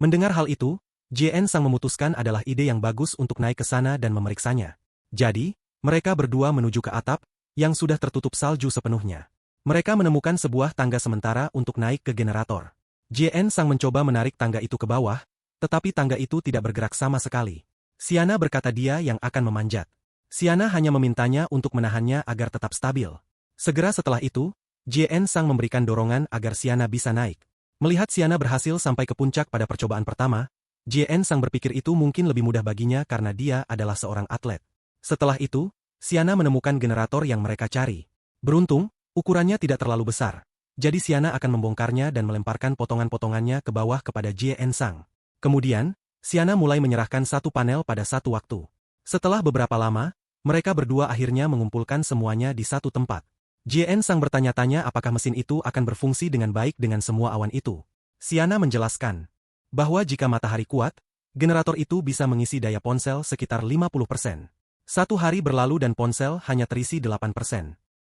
Mendengar hal itu, JN Sang memutuskan adalah ide yang bagus untuk naik ke sana dan memeriksanya. Jadi, mereka berdua menuju ke atap, yang sudah tertutup salju sepenuhnya. Mereka menemukan sebuah tangga sementara untuk naik ke generator. JN Sang mencoba menarik tangga itu ke bawah, tetapi tangga itu tidak bergerak sama sekali. Siana berkata dia yang akan memanjat. Siana hanya memintanya untuk menahannya agar tetap stabil. Segera setelah itu, JN Sang memberikan dorongan agar Siana bisa naik. Melihat Siana berhasil sampai ke puncak pada percobaan pertama, JN Sang berpikir itu mungkin lebih mudah baginya karena dia adalah seorang atlet. Setelah itu, Siana menemukan generator yang mereka cari. Beruntung, ukurannya tidak terlalu besar. Jadi Siana akan membongkarnya dan melemparkan potongan-potongannya ke bawah kepada JN Sang. Kemudian, Siana mulai menyerahkan satu panel pada satu waktu. Setelah beberapa lama, mereka berdua akhirnya mengumpulkan semuanya di satu tempat. JN Sang bertanya-tanya apakah mesin itu akan berfungsi dengan baik dengan semua awan itu. Siana menjelaskan bahwa jika matahari kuat, generator itu bisa mengisi daya ponsel sekitar 50%. Satu hari berlalu dan ponsel hanya terisi 8%.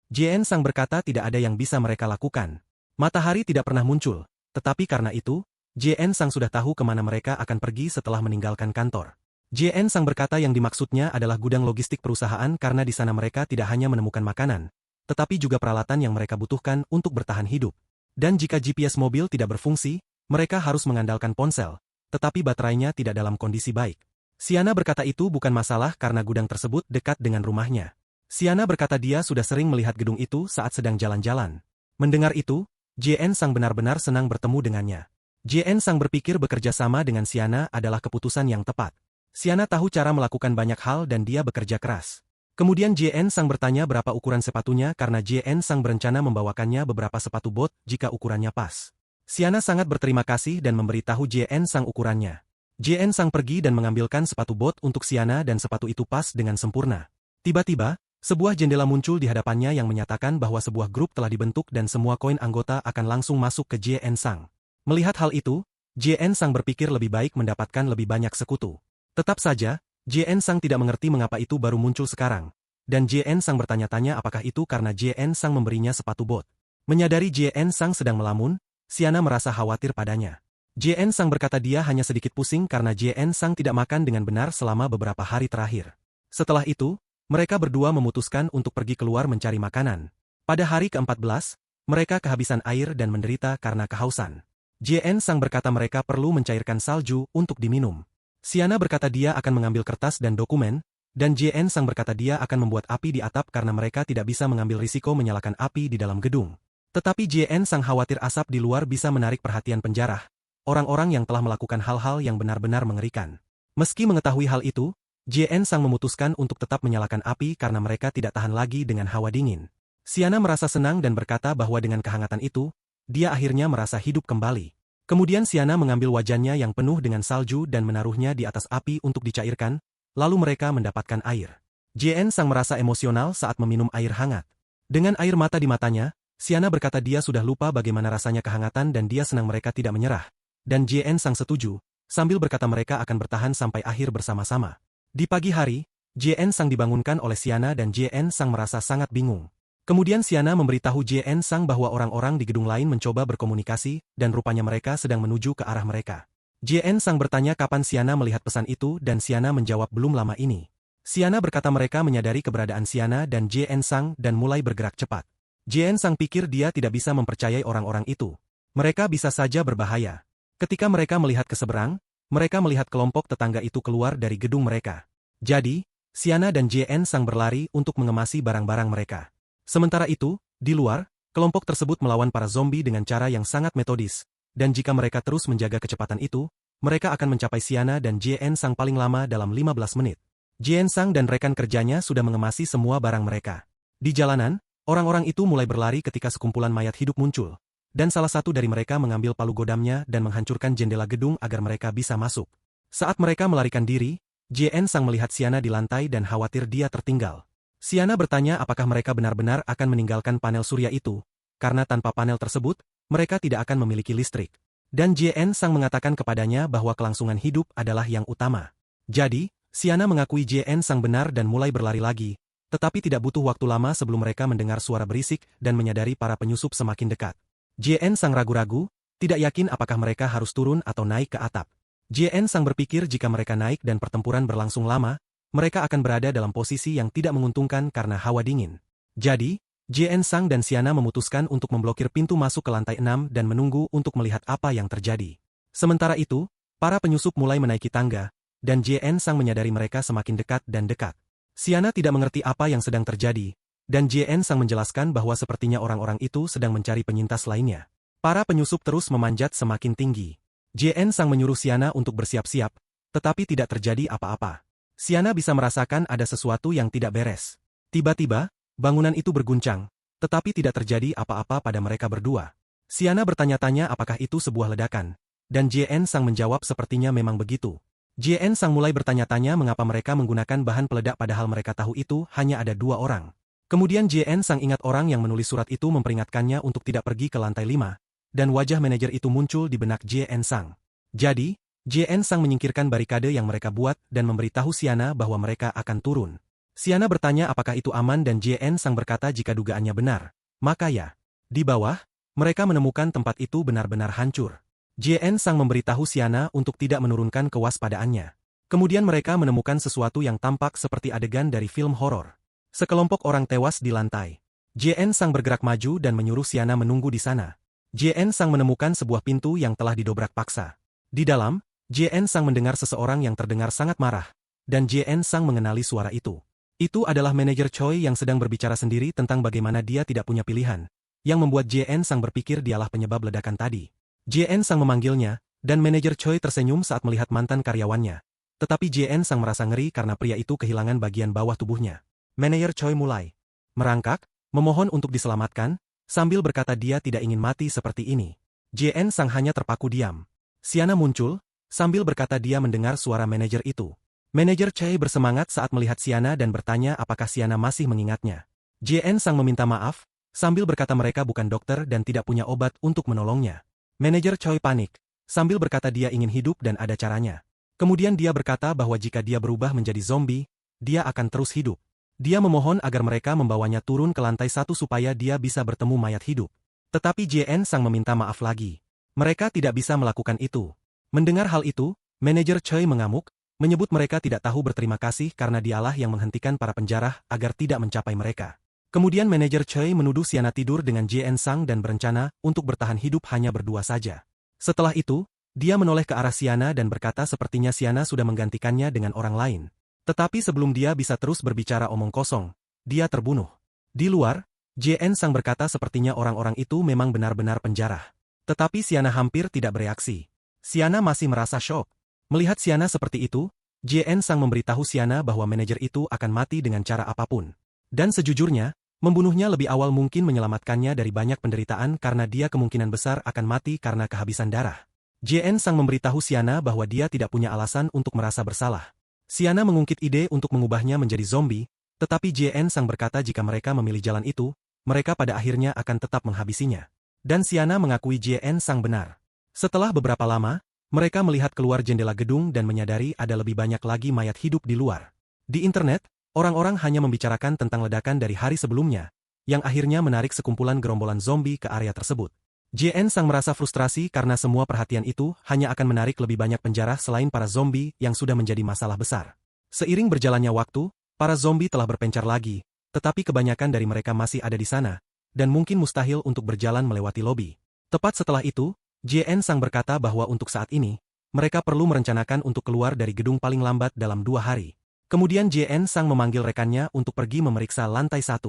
JN Sang berkata tidak ada yang bisa mereka lakukan. Matahari tidak pernah muncul, tetapi karena itu, JN Sang sudah tahu kemana mereka akan pergi setelah meninggalkan kantor. JN Sang berkata yang dimaksudnya adalah gudang logistik perusahaan karena di sana mereka tidak hanya menemukan makanan, tetapi juga peralatan yang mereka butuhkan untuk bertahan hidup. Dan jika GPS mobil tidak berfungsi, mereka harus mengandalkan ponsel, tetapi baterainya tidak dalam kondisi baik. Siana berkata itu bukan masalah karena gudang tersebut dekat dengan rumahnya. Siana berkata dia sudah sering melihat gedung itu saat sedang jalan-jalan. Mendengar itu, JN Sang benar-benar senang bertemu dengannya. JN Sang berpikir bekerja sama dengan Siana adalah keputusan yang tepat. Siana tahu cara melakukan banyak hal dan dia bekerja keras. Kemudian JN Sang bertanya berapa ukuran sepatunya karena JN Sang berencana membawakannya beberapa sepatu bot jika ukurannya pas. Siana sangat berterima kasih dan memberitahu JN Sang ukurannya. JN Sang pergi dan mengambilkan sepatu bot untuk Siana dan sepatu itu pas dengan sempurna. Tiba-tiba, sebuah jendela muncul di hadapannya yang menyatakan bahwa sebuah grup telah dibentuk dan semua koin anggota akan langsung masuk ke JN Sang. Melihat hal itu, JN Sang berpikir lebih baik mendapatkan lebih banyak sekutu. Tetap saja, JN Sang tidak mengerti mengapa itu baru muncul sekarang. Dan JN Sang bertanya-tanya apakah itu karena JN Sang memberinya sepatu bot. Menyadari JN Sang sedang melamun, Siana merasa khawatir padanya. JN Sang berkata dia hanya sedikit pusing karena JN Sang tidak makan dengan benar selama beberapa hari terakhir. Setelah itu, mereka berdua memutuskan untuk pergi keluar mencari makanan. Pada hari ke-14, mereka kehabisan air dan menderita karena kehausan. JN Sang berkata mereka perlu mencairkan salju untuk diminum. Siana berkata dia akan mengambil kertas dan dokumen, dan JN Sang berkata dia akan membuat api di atap karena mereka tidak bisa mengambil risiko menyalakan api di dalam gedung. Tetapi JN Sang khawatir asap di luar bisa menarik perhatian penjara, orang-orang yang telah melakukan hal-hal yang benar-benar mengerikan. Meski mengetahui hal itu, JN Sang memutuskan untuk tetap menyalakan api karena mereka tidak tahan lagi dengan hawa dingin. Siana merasa senang dan berkata bahwa dengan kehangatan itu, dia akhirnya merasa hidup kembali. Kemudian Siana mengambil wajannya yang penuh dengan salju dan menaruhnya di atas api untuk dicairkan, lalu mereka mendapatkan air. JN Sang merasa emosional saat meminum air hangat. Dengan air mata di matanya, Siana berkata dia sudah lupa bagaimana rasanya kehangatan dan dia senang mereka tidak menyerah. Dan JN Sang setuju, sambil berkata mereka akan bertahan sampai akhir bersama-sama. Di pagi hari, JN Sang dibangunkan oleh Siana dan JN Sang merasa sangat bingung. Kemudian Siana memberitahu JN Sang bahwa orang-orang di gedung lain mencoba berkomunikasi dan rupanya mereka sedang menuju ke arah mereka. JN Sang bertanya kapan Siana melihat pesan itu dan Siana menjawab belum lama ini. Siana berkata mereka menyadari keberadaan Siana dan JN Sang dan mulai bergerak cepat. JN Sang pikir dia tidak bisa mempercayai orang-orang itu. Mereka bisa saja berbahaya. Ketika mereka melihat ke seberang, mereka melihat kelompok tetangga itu keluar dari gedung mereka. Jadi, Siana dan JN Sang berlari untuk mengemasi barang-barang mereka. Sementara itu, di luar, kelompok tersebut melawan para zombie dengan cara yang sangat metodis, dan jika mereka terus menjaga kecepatan itu, mereka akan mencapai Siana dan JN Sang paling lama dalam 15 menit. JN Sang dan rekan kerjanya sudah mengemasi semua barang mereka. Di jalanan, orang-orang itu mulai berlari ketika sekumpulan mayat hidup muncul, dan salah satu dari mereka mengambil palu godamnya dan menghancurkan jendela gedung agar mereka bisa masuk. Saat mereka melarikan diri, JN Sang melihat Siana di lantai dan khawatir dia tertinggal. Siana bertanya apakah mereka benar-benar akan meninggalkan panel surya itu, karena tanpa panel tersebut, mereka tidak akan memiliki listrik. Dan JN Sang mengatakan kepadanya bahwa kelangsungan hidup adalah yang utama. Jadi, Siana mengakui JN Sang benar dan mulai berlari lagi, tetapi tidak butuh waktu lama sebelum mereka mendengar suara berisik dan menyadari para penyusup semakin dekat. JN Sang ragu-ragu, tidak yakin apakah mereka harus turun atau naik ke atap. JN Sang berpikir jika mereka naik dan pertempuran berlangsung lama, mereka akan berada dalam posisi yang tidak menguntungkan karena hawa dingin. Jadi, JN Sang dan Siana memutuskan untuk memblokir pintu masuk ke lantai 6 dan menunggu untuk melihat apa yang terjadi. Sementara itu, para penyusup mulai menaiki tangga, dan JN Sang menyadari mereka semakin dekat dan dekat. Siana tidak mengerti apa yang sedang terjadi, dan JN Sang menjelaskan bahwa sepertinya orang-orang itu sedang mencari penyintas lainnya. Para penyusup terus memanjat semakin tinggi. JN Sang menyuruh Siana untuk bersiap-siap, tetapi tidak terjadi apa-apa. Siana bisa merasakan ada sesuatu yang tidak beres. Tiba-tiba, bangunan itu berguncang, tetapi tidak terjadi apa-apa pada mereka berdua. Siana bertanya-tanya apakah itu sebuah ledakan, dan JN Sang menjawab sepertinya memang begitu. JN Sang mulai bertanya-tanya mengapa mereka menggunakan bahan peledak padahal mereka tahu itu hanya ada 2 orang. Kemudian JN Sang ingat orang yang menulis surat itu memperingatkannya untuk tidak pergi ke lantai 5, dan wajah manajer itu muncul di benak JN Sang. Jadi, JN Sang menyingkirkan barikade yang mereka buat dan memberitahu Siana bahwa mereka akan turun. Siana bertanya apakah itu aman dan JN Sang berkata jika dugaannya benar, maka ya. Di bawah, mereka menemukan tempat itu benar-benar hancur. JN Sang memberitahu Siana untuk tidak menurunkan kewaspadaannya. Kemudian mereka menemukan sesuatu yang tampak seperti adegan dari film horor. Sekelompok orang tewas di lantai. JN Sang bergerak maju dan menyuruh Siana menunggu di sana. JN Sang menemukan sebuah pintu yang telah didobrak paksa. Di dalam, JN Sang mendengar seseorang yang terdengar sangat marah, dan JN Sang mengenali suara itu. Itu adalah manajer Choi yang sedang berbicara sendiri tentang bagaimana dia tidak punya pilihan, yang membuat JN Sang berpikir dialah penyebab ledakan tadi. JN Sang memanggilnya, dan manajer Choi tersenyum saat melihat mantan karyawannya. Tetapi JN Sang merasa ngeri karena pria itu kehilangan bagian bawah tubuhnya. Manajer Choi mulai merangkak, memohon untuk diselamatkan, sambil berkata dia tidak ingin mati seperti ini. JN Sang hanya terpaku diam. Siana muncul, sambil berkata dia mendengar suara manajer itu. Manajer Choi bersemangat saat melihat Siana dan bertanya apakah Siana masih mengingatnya. JN Sang meminta maaf, sambil berkata mereka bukan dokter dan tidak punya obat untuk menolongnya. Manajer Choi panik, sambil berkata dia ingin hidup dan ada caranya. Kemudian dia berkata bahwa jika dia berubah menjadi zombie, dia akan terus hidup. Dia memohon agar mereka membawanya turun ke lantai 1 supaya dia bisa bertemu mayat hidup. Tetapi JN Sang meminta maaf lagi. Mereka tidak bisa melakukan itu. Mendengar hal itu, manajer Choi mengamuk, menyebut mereka tidak tahu berterima kasih karena dialah yang menghentikan para penjara agar tidak mencapai mereka. Kemudian manajer Choi menuduh Siana tidur dengan JN Sang dan berencana untuk bertahan hidup hanya berdua saja. Setelah itu, dia menoleh ke arah Siana dan berkata sepertinya Siana sudah menggantikannya dengan orang lain. Tetapi sebelum dia bisa terus berbicara omong kosong, dia terbunuh. Di luar, JN Sang berkata sepertinya orang-orang itu memang benar-benar penjara. Tetapi Siana hampir tidak bereaksi. Siana masih merasa syok. Melihat Siana seperti itu, JN Sang memberitahu Siana bahwa manajer itu akan mati dengan cara apapun. Dan sejujurnya, membunuhnya lebih awal mungkin menyelamatkannya dari banyak penderitaan karena dia kemungkinan besar akan mati karena kehabisan darah. JN Sang memberitahu Siana bahwa dia tidak punya alasan untuk merasa bersalah. Siana mengungkit ide untuk mengubahnya menjadi zombie, tetapi JN Sang berkata jika mereka memilih jalan itu, mereka pada akhirnya akan tetap menghabisinya. Dan Siana mengakui JN Sang benar. Setelah beberapa lama, mereka melihat keluar jendela gedung dan menyadari ada lebih banyak lagi mayat hidup di luar. Di internet, orang-orang hanya membicarakan tentang ledakan dari hari sebelumnya, yang akhirnya menarik sekumpulan gerombolan zombie ke area tersebut. JN Sang merasa frustrasi karena semua perhatian itu hanya akan menarik lebih banyak penjara selain para zombie yang sudah menjadi masalah besar. Seiring berjalannya waktu, para zombie telah berpencar lagi, tetapi kebanyakan dari mereka masih ada di sana, dan mungkin mustahil untuk berjalan melewati lobi. Tepat setelah itu, JN Sang berkata bahwa untuk saat ini, mereka perlu merencanakan untuk keluar dari gedung paling lambat dalam 2 hari. Kemudian JN Sang memanggil rekannya untuk pergi memeriksa lantai 1.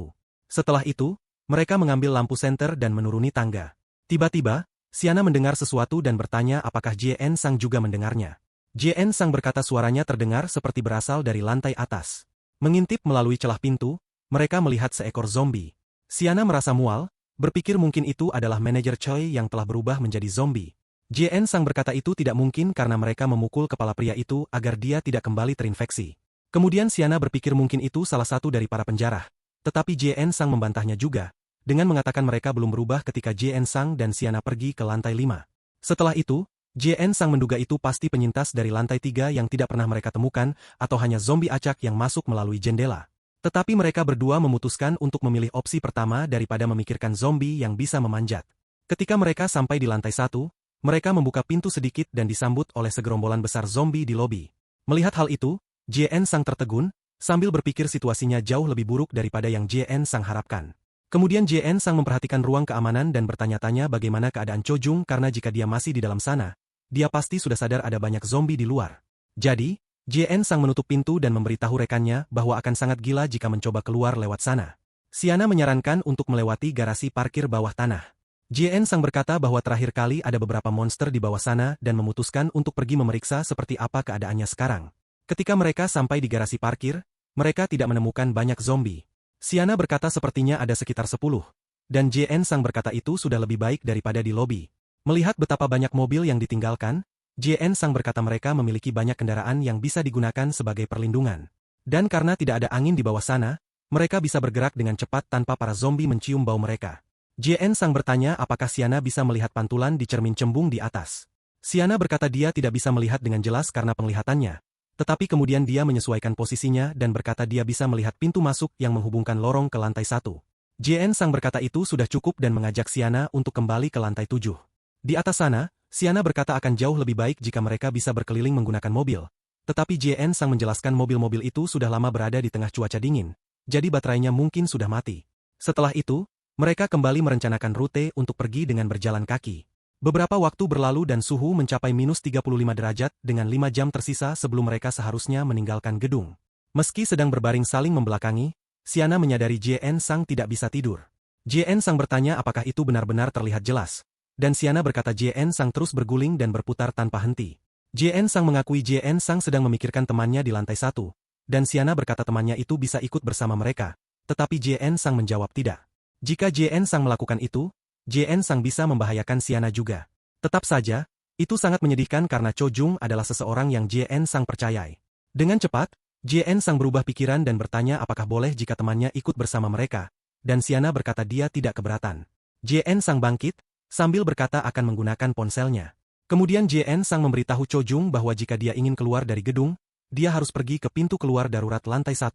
Setelah itu, mereka mengambil lampu senter dan menuruni tangga. Tiba-tiba, Siana mendengar sesuatu dan bertanya apakah JN Sang juga mendengarnya. JN Sang berkata suaranya terdengar seperti berasal dari lantai atas. Mengintip melalui celah pintu, mereka melihat seekor zombie. Siana merasa mual, berpikir mungkin itu adalah manajer Choi yang telah berubah menjadi zombie. JN Sang berkata itu tidak mungkin karena mereka memukul kepala pria itu agar dia tidak kembali terinfeksi. Kemudian Siana berpikir mungkin itu salah satu dari para penjara. Tetapi JN Sang membantahnya juga, dengan mengatakan mereka belum berubah ketika JN Sang dan Siana pergi ke lantai 5. Setelah itu, JN Sang menduga itu pasti penyintas dari lantai 3 yang tidak pernah mereka temukan, atau hanya zombie acak yang masuk melalui jendela. Tetapi mereka berdua memutuskan untuk memilih opsi pertama daripada memikirkan zombie yang bisa memanjat. Ketika mereka sampai di lantai 1, mereka membuka pintu sedikit dan disambut oleh segerombolan besar zombie di lobi. Melihat hal itu, JN Sang tertegun, sambil berpikir situasinya jauh lebih buruk daripada yang JN Sang harapkan. Kemudian JN Sang memperhatikan ruang keamanan dan bertanya-tanya bagaimana keadaan Cho Jung karena jika dia masih di dalam sana, dia pasti sudah sadar ada banyak zombie di luar. Jadi, JN Sang menutup pintu dan memberitahu rekannya bahwa akan sangat gila jika mencoba keluar lewat sana. Siana menyarankan untuk melewati garasi parkir bawah tanah. JN Sang berkata bahwa terakhir kali ada beberapa monster di bawah sana dan memutuskan untuk pergi memeriksa seperti apa keadaannya sekarang. Ketika mereka sampai di garasi parkir, mereka tidak menemukan banyak zombie. Siana berkata sepertinya ada sekitar 10, dan JN Sang berkata itu sudah lebih baik daripada di lobi. Melihat betapa banyak mobil yang ditinggalkan, JN Sang berkata mereka memiliki banyak kendaraan yang bisa digunakan sebagai perlindungan. Dan karena tidak ada angin di bawah sana, mereka bisa bergerak dengan cepat tanpa para zombie mencium bau mereka. JN Sang bertanya apakah Siana bisa melihat pantulan di cermin cembung di atas. Siana berkata dia tidak bisa melihat dengan jelas karena penglihatannya. Tetapi kemudian dia menyesuaikan posisinya dan berkata dia bisa melihat pintu masuk yang menghubungkan lorong ke lantai 1. JN Sang berkata itu sudah cukup dan mengajak Siana untuk kembali ke lantai 7. Di atas sana, Siana berkata akan jauh lebih baik jika mereka bisa berkeliling menggunakan mobil. Tetapi JN Sang menjelaskan mobil-mobil itu sudah lama berada di tengah cuaca dingin, jadi baterainya mungkin sudah mati. Setelah itu, mereka kembali merencanakan rute untuk pergi dengan berjalan kaki. Beberapa waktu berlalu dan suhu mencapai minus 35 derajat dengan 5 jam tersisa sebelum mereka seharusnya meninggalkan gedung. Meski sedang berbaring saling membelakangi, Siana menyadari JN Sang tidak bisa tidur. JN Sang bertanya apakah itu benar-benar terlihat jelas. Dan Siana berkata JN Sang terus berguling dan berputar tanpa henti. JN Sang mengakui JN Sang sedang memikirkan temannya di lantai 1. Dan Siana berkata temannya itu bisa ikut bersama mereka. Tetapi JN Sang menjawab tidak. Jika JN Sang melakukan itu, JN Sang bisa membahayakan Siana juga. Tetap saja, itu sangat menyedihkan karena Cho Jung adalah seseorang yang JN Sang percayai. Dengan cepat, JN Sang berubah pikiran dan bertanya apakah boleh jika temannya ikut bersama mereka, dan Siana berkata dia tidak keberatan. JN Sang bangkit, sambil berkata akan menggunakan ponselnya. Kemudian JN Sang memberitahu Cho Jung bahwa jika dia ingin keluar dari gedung, dia harus pergi ke pintu keluar darurat lantai 1.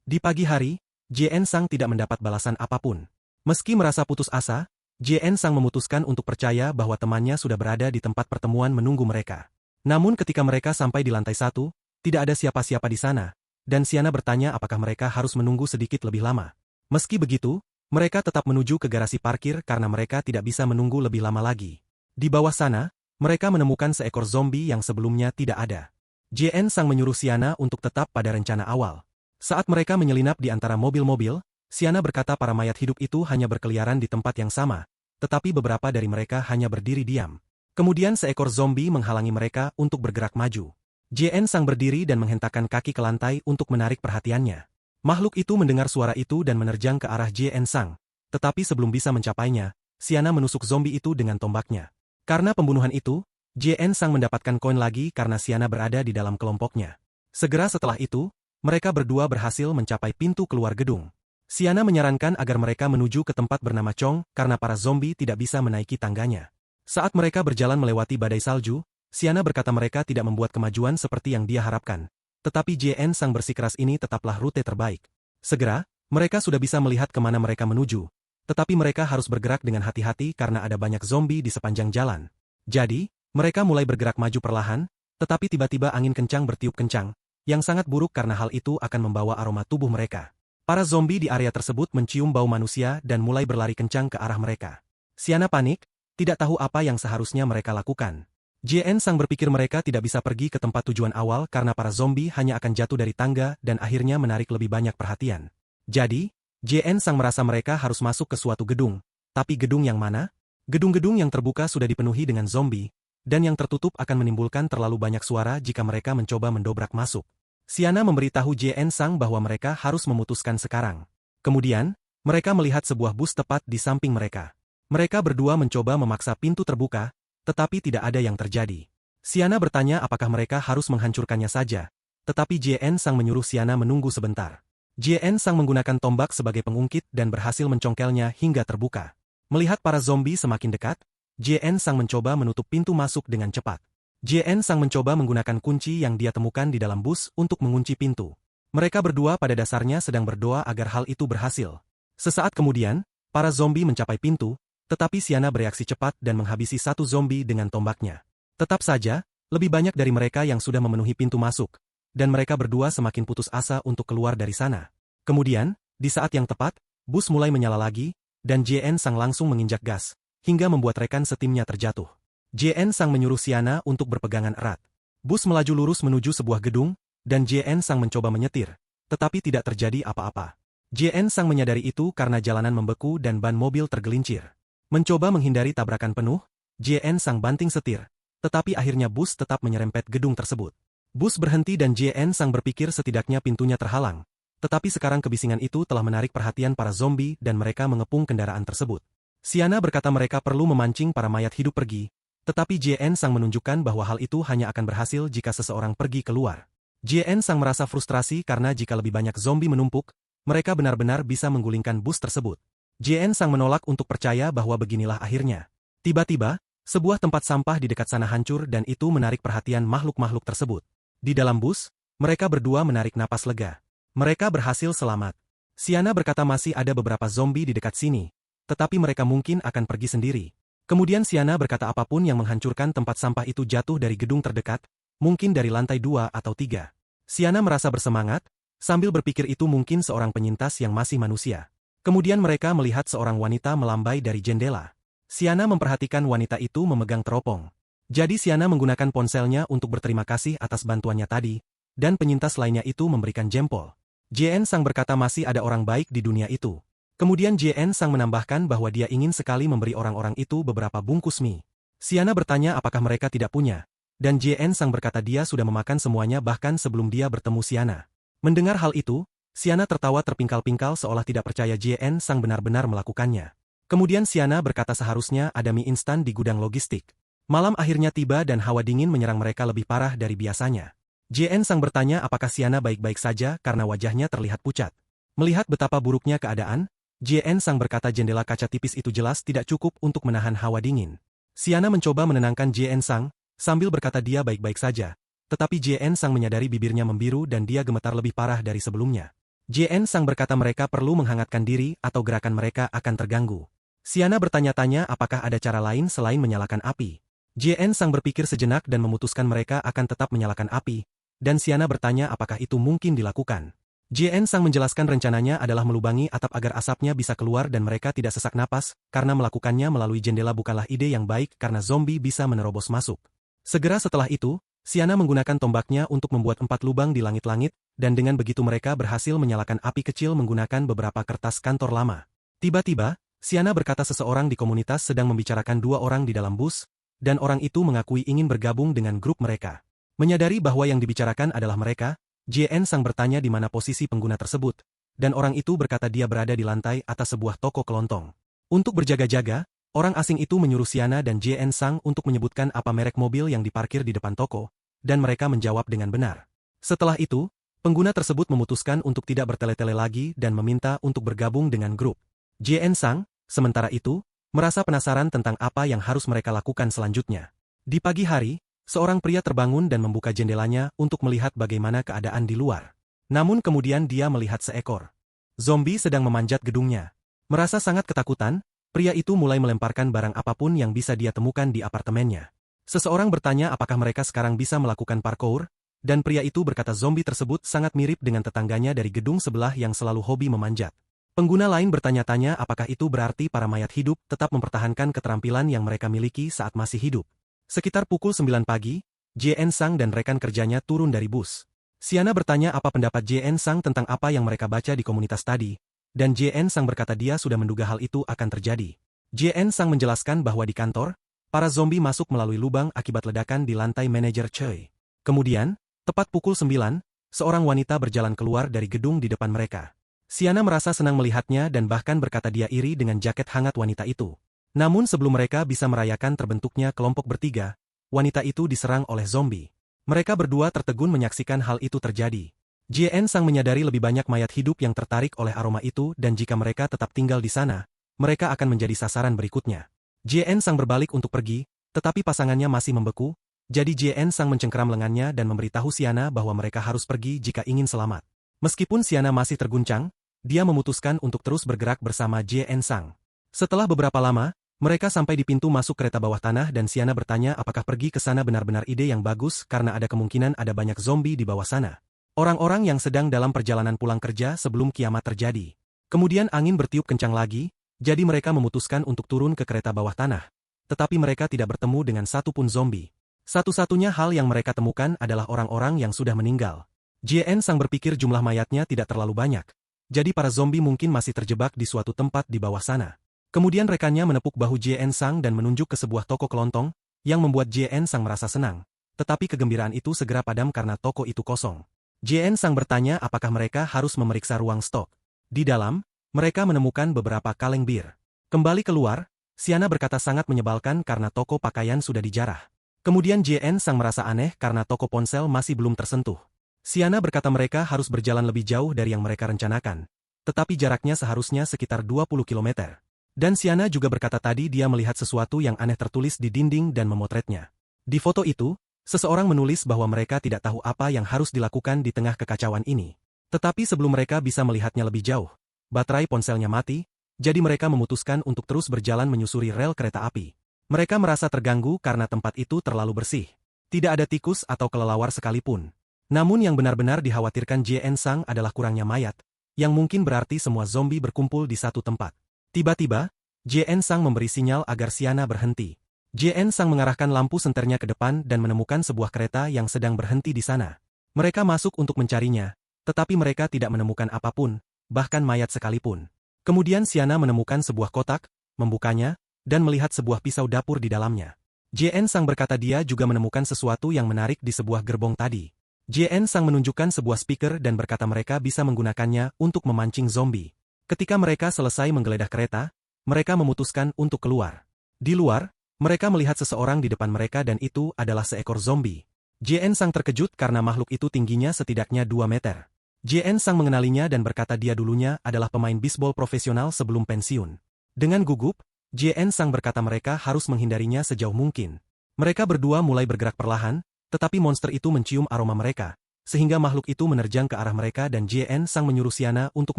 Di pagi hari, JN Sang tidak mendapat balasan apapun. Meski merasa putus asa, JN Sang memutuskan untuk percaya bahwa temannya sudah berada di tempat pertemuan menunggu mereka. Namun ketika mereka sampai di lantai 1, tidak ada siapa-siapa di sana, dan Siana bertanya apakah mereka harus menunggu sedikit lebih lama. Meski begitu, mereka tetap menuju ke garasi parkir karena mereka tidak bisa menunggu lebih lama lagi. Di bawah sana, mereka menemukan seekor zombie yang sebelumnya tidak ada. JN Sang menyuruh Siana untuk tetap pada rencana awal. Saat mereka menyelinap di antara mobil-mobil, Siana berkata para mayat hidup itu hanya berkeliaran di tempat yang sama, tetapi beberapa dari mereka hanya berdiri diam. Kemudian seekor zombie menghalangi mereka untuk bergerak maju. JN Sang berdiri dan menghentakkan kaki ke lantai untuk menarik perhatiannya. Makhluk itu mendengar suara itu dan menerjang ke arah JN Sang. Tetapi sebelum bisa mencapainya, Siana menusuk zombie itu dengan tombaknya. Karena pembunuhan itu, JN Sang mendapatkan koin lagi karena Siana berada di dalam kelompoknya. Segera setelah itu, mereka berdua berhasil mencapai pintu keluar gedung. Siana menyarankan agar mereka menuju ke tempat bernama Chong karena para zombie tidak bisa menaiki tangganya. Saat mereka berjalan melewati badai salju, Siana berkata mereka tidak membuat kemajuan seperti yang dia harapkan. Tetapi JN Sang bersikeras ini tetaplah rute terbaik. Segera, mereka sudah bisa melihat kemana mereka menuju. Tetapi mereka harus bergerak dengan hati-hati karena ada banyak zombie di sepanjang jalan. Jadi, mereka mulai bergerak maju perlahan, tetapi tiba-tiba angin kencang bertiup kencang, yang sangat buruk karena hal itu akan membawa aroma tubuh mereka. Para zombie di area tersebut mencium bau manusia dan mulai berlari kencang ke arah mereka. Siana panik, tidak tahu apa yang seharusnya mereka lakukan. JN Sang berpikir mereka tidak bisa pergi ke tempat tujuan awal karena para zombie hanya akan jatuh dari tangga dan akhirnya menarik lebih banyak perhatian. Jadi, JN Sang merasa mereka harus masuk ke suatu gedung. Tapi gedung yang mana? Gedung-gedung yang terbuka sudah dipenuhi dengan zombie, dan yang tertutup akan menimbulkan terlalu banyak suara jika mereka mencoba mendobrak masuk. Siana memberitahu JN Sang bahwa mereka harus memutuskan sekarang. Kemudian, mereka melihat sebuah bus tepat di samping mereka. Mereka berdua mencoba memaksa pintu terbuka, tetapi tidak ada yang terjadi. Siana bertanya apakah mereka harus menghancurkannya saja, tetapi JN Sang menyuruh Siana menunggu sebentar. JN Sang menggunakan tombak sebagai pengungkit dan berhasil mencongkelnya hingga terbuka. Melihat para zombie semakin dekat, JN Sang mencoba menutup pintu masuk dengan cepat. JN Sang mencoba menggunakan kunci yang dia temukan di dalam bus untuk mengunci pintu. Mereka berdua pada dasarnya sedang berdoa agar hal itu berhasil. Sesaat kemudian, para zombie mencapai pintu, tetapi Siana bereaksi cepat dan menghabisi satu zombie dengan tombaknya. Tetap saja, lebih banyak dari mereka yang sudah memenuhi pintu masuk, dan mereka berdua semakin putus asa untuk keluar dari sana. Kemudian, di saat yang tepat, bus mulai menyala lagi, dan JN Sang langsung menginjak gas, hingga membuat rekan setimnya terjatuh. JN Sang menyuruh Siana untuk berpegangan erat. Bus melaju lurus menuju sebuah gedung, dan JN Sang mencoba menyetir, tetapi tidak terjadi apa-apa. JN Sang menyadari itu karena jalanan membeku dan ban mobil tergelincir. Mencoba menghindari tabrakan penuh, JN Sang banting setir, tetapi akhirnya bus tetap menyerempet gedung tersebut. Bus berhenti dan JN Sang berpikir setidaknya pintunya terhalang, tetapi sekarang kebisingan itu telah menarik perhatian para zombie dan mereka mengepung kendaraan tersebut. Siana berkata mereka perlu memancing para mayat hidup pergi, tetapi JN Sang menunjukkan bahwa hal itu hanya akan berhasil jika seseorang pergi keluar. JN Sang merasa frustrasi karena jika lebih banyak zombie menumpuk, mereka benar-benar bisa menggulingkan bus tersebut. JN Sang menolak untuk percaya bahwa beginilah akhirnya. Tiba-tiba, sebuah tempat sampah di dekat sana hancur dan itu menarik perhatian makhluk-makhluk tersebut. Di dalam bus, mereka berdua menarik napas lega. Mereka berhasil selamat. Siana berkata masih ada beberapa zombie di dekat sini, tetapi mereka mungkin akan pergi sendiri. Kemudian Siana berkata apapun yang menghancurkan tempat sampah itu jatuh dari gedung terdekat, mungkin dari lantai 2 atau 3. Siana merasa bersemangat, sambil berpikir itu mungkin seorang penyintas yang masih manusia. Kemudian mereka melihat seorang wanita melambai dari jendela. Siana memperhatikan wanita itu memegang teropong. Jadi Siana menggunakan ponselnya untuk berterima kasih atas bantuannya tadi, dan penyintas lainnya itu memberikan jempol. JN Sang berkata masih ada orang baik di dunia itu. Kemudian JN Sang menambahkan bahwa dia ingin sekali memberi orang-orang itu beberapa bungkus mie. Siana bertanya apakah mereka tidak punya, dan JN Sang berkata dia sudah memakan semuanya bahkan sebelum dia bertemu Siana. Mendengar hal itu, Siana tertawa terpingkal-pingkal seolah tidak percaya JN Sang benar-benar melakukannya. Kemudian Siana berkata seharusnya ada mie instan di gudang logistik. Malam akhirnya tiba dan hawa dingin menyerang mereka lebih parah dari biasanya. JN Sang bertanya apakah Siana baik-baik saja karena wajahnya terlihat pucat. Melihat betapa buruknya keadaan, JN Sang berkata jendela kaca tipis itu jelas tidak cukup untuk menahan hawa dingin. Siana mencoba menenangkan JN Sang, sambil berkata dia baik-baik saja. Tetapi JN Sang menyadari bibirnya membiru dan dia gemetar lebih parah dari sebelumnya. JN Sang berkata mereka perlu menghangatkan diri atau gerakan mereka akan terganggu. Siana bertanya-tanya apakah ada cara lain selain menyalakan api. JN Sang berpikir sejenak dan memutuskan mereka akan tetap menyalakan api, dan Siana bertanya apakah itu mungkin dilakukan. JN Sang menjelaskan rencananya adalah melubangi atap agar asapnya bisa keluar dan mereka tidak sesak napas, karena melakukannya melalui jendela bukanlah ide yang baik karena zombie bisa menerobos masuk. Segera setelah itu, Siana menggunakan tombaknya untuk membuat 4 lubang di langit-langit, dan dengan begitu mereka berhasil menyalakan api kecil menggunakan beberapa kertas kantor lama. Tiba-tiba, Siana berkata seseorang di komunitas sedang membicarakan 2 orang di dalam bus, dan orang itu mengakui ingin bergabung dengan grup mereka. Menyadari bahwa yang dibicarakan adalah mereka, JN Sang bertanya di mana posisi pengguna tersebut, dan orang itu berkata dia berada di lantai atas sebuah toko kelontong. Untuk berjaga-jaga, orang asing itu menyuruh Siana dan JN Sang untuk menyebutkan apa merek mobil yang diparkir di depan toko, dan mereka menjawab dengan benar. Setelah itu, pengguna tersebut memutuskan untuk tidak bertele-tele lagi dan meminta untuk bergabung dengan grup. JN Sang, sementara itu, merasa penasaran tentang apa yang harus mereka lakukan selanjutnya. Di pagi hari, seorang pria terbangun dan membuka jendelanya untuk melihat bagaimana keadaan di luar. Namun kemudian dia melihat seekor zombie sedang memanjat gedungnya. Merasa sangat ketakutan, pria itu mulai melemparkan barang apapun yang bisa dia temukan di apartemennya. Seseorang bertanya apakah mereka sekarang bisa melakukan parkour, dan pria itu berkata zombie tersebut sangat mirip dengan tetangganya dari gedung sebelah yang selalu hobi memanjat. Pengguna lain bertanya-tanya apakah itu berarti para mayat hidup tetap mempertahankan keterampilan yang mereka miliki saat masih hidup. Sekitar pukul 9 pagi, JN Sang dan rekan kerjanya turun dari bus. Siana bertanya apa pendapat JN Sang tentang apa yang mereka baca di komunitas tadi, dan JN Sang berkata dia sudah menduga hal itu akan terjadi. JN Sang menjelaskan bahwa di kantor, para zombie masuk melalui lubang akibat ledakan di lantai manajer Choi. Kemudian, tepat pukul 9, seorang wanita berjalan keluar dari gedung di depan mereka. Siana merasa senang melihatnya dan bahkan berkata dia iri dengan jaket hangat wanita itu. Namun sebelum mereka bisa merayakan terbentuknya kelompok bertiga, wanita itu diserang oleh zombie. Mereka berdua tertegun menyaksikan hal itu terjadi. JN Sang menyadari lebih banyak mayat hidup yang tertarik oleh aroma itu dan jika mereka tetap tinggal di sana, mereka akan menjadi sasaran berikutnya. JN Sang berbalik untuk pergi, tetapi pasangannya masih membeku, jadi JN Sang mencengkeram lengannya dan memberitahu Siana bahwa mereka harus pergi jika ingin selamat. Meskipun Siana masih terguncang, dia memutuskan untuk terus bergerak bersama JN Sang. Setelah beberapa lama, mereka sampai di pintu masuk kereta bawah tanah dan Siana bertanya apakah pergi ke sana benar-benar ide yang bagus karena ada kemungkinan ada banyak zombie di bawah sana. Orang-orang yang sedang dalam perjalanan pulang kerja sebelum kiamat terjadi. Kemudian angin bertiup kencang lagi, jadi mereka memutuskan untuk turun ke kereta bawah tanah. Tetapi mereka tidak bertemu dengan satupun zombie. Satu-satunya hal yang mereka temukan adalah orang-orang yang sudah meninggal. JN Sang berpikir jumlah mayatnya tidak terlalu banyak. Jadi para zombie mungkin masih terjebak di suatu tempat di bawah sana. Kemudian rekannya menepuk bahu JN Sang dan menunjuk ke sebuah toko kelontong, yang membuat JN Sang merasa senang. Tetapi kegembiraan itu segera padam karena toko itu kosong. JN Sang bertanya apakah mereka harus memeriksa ruang stok. Di dalam, mereka menemukan beberapa kaleng bir. Kembali keluar, Siana berkata sangat menyebalkan karena toko pakaian sudah dijarah. Kemudian JN Sang merasa aneh karena toko ponsel masih belum tersentuh. Siana berkata mereka harus berjalan lebih jauh dari yang mereka rencanakan. Tetapi jaraknya seharusnya sekitar 20 km. Dan Siana juga berkata tadi dia melihat sesuatu yang aneh tertulis di dinding dan memotretnya. Di foto itu, seseorang menulis bahwa mereka tidak tahu apa yang harus dilakukan di tengah kekacauan ini. Tetapi sebelum mereka bisa melihatnya lebih jauh, baterai ponselnya mati, jadi mereka memutuskan untuk terus berjalan menyusuri rel kereta api. Mereka merasa terganggu karena tempat itu terlalu bersih. Tidak ada tikus atau kelelawar sekalipun. Namun yang benar-benar dikhawatirkan Jien Sang adalah kurangnya mayat, yang mungkin berarti semua zombie berkumpul di satu tempat. Tiba-tiba, Jien Sang memberi sinyal agar Siana berhenti. Jien Sang mengarahkan lampu senternya ke depan dan menemukan sebuah kereta yang sedang berhenti di sana. Mereka masuk untuk mencarinya, tetapi mereka tidak menemukan apapun, bahkan mayat sekalipun. Kemudian Siana menemukan sebuah kotak, membukanya, dan melihat sebuah pisau dapur di dalamnya. Jien Sang berkata dia juga menemukan sesuatu yang menarik di sebuah gerbong tadi. Jien Sang menunjukkan sebuah speaker dan berkata mereka bisa menggunakannya untuk memancing zombie. Ketika mereka selesai menggeledah kereta, mereka memutuskan untuk keluar. Di luar, mereka melihat seseorang di depan mereka dan itu adalah seekor zombie. Jien Sang terkejut karena makhluk itu tingginya setidaknya 2 meter. Jien Sang mengenalinya dan berkata dia dulunya adalah pemain bisbol profesional sebelum pensiun. Dengan gugup, Jien Sang berkata mereka harus menghindarinya sejauh mungkin. Mereka berdua mulai bergerak perlahan, tetapi monster itu mencium aroma mereka, sehingga makhluk itu menerjang ke arah mereka dan Jien Sang menyuruh Siana untuk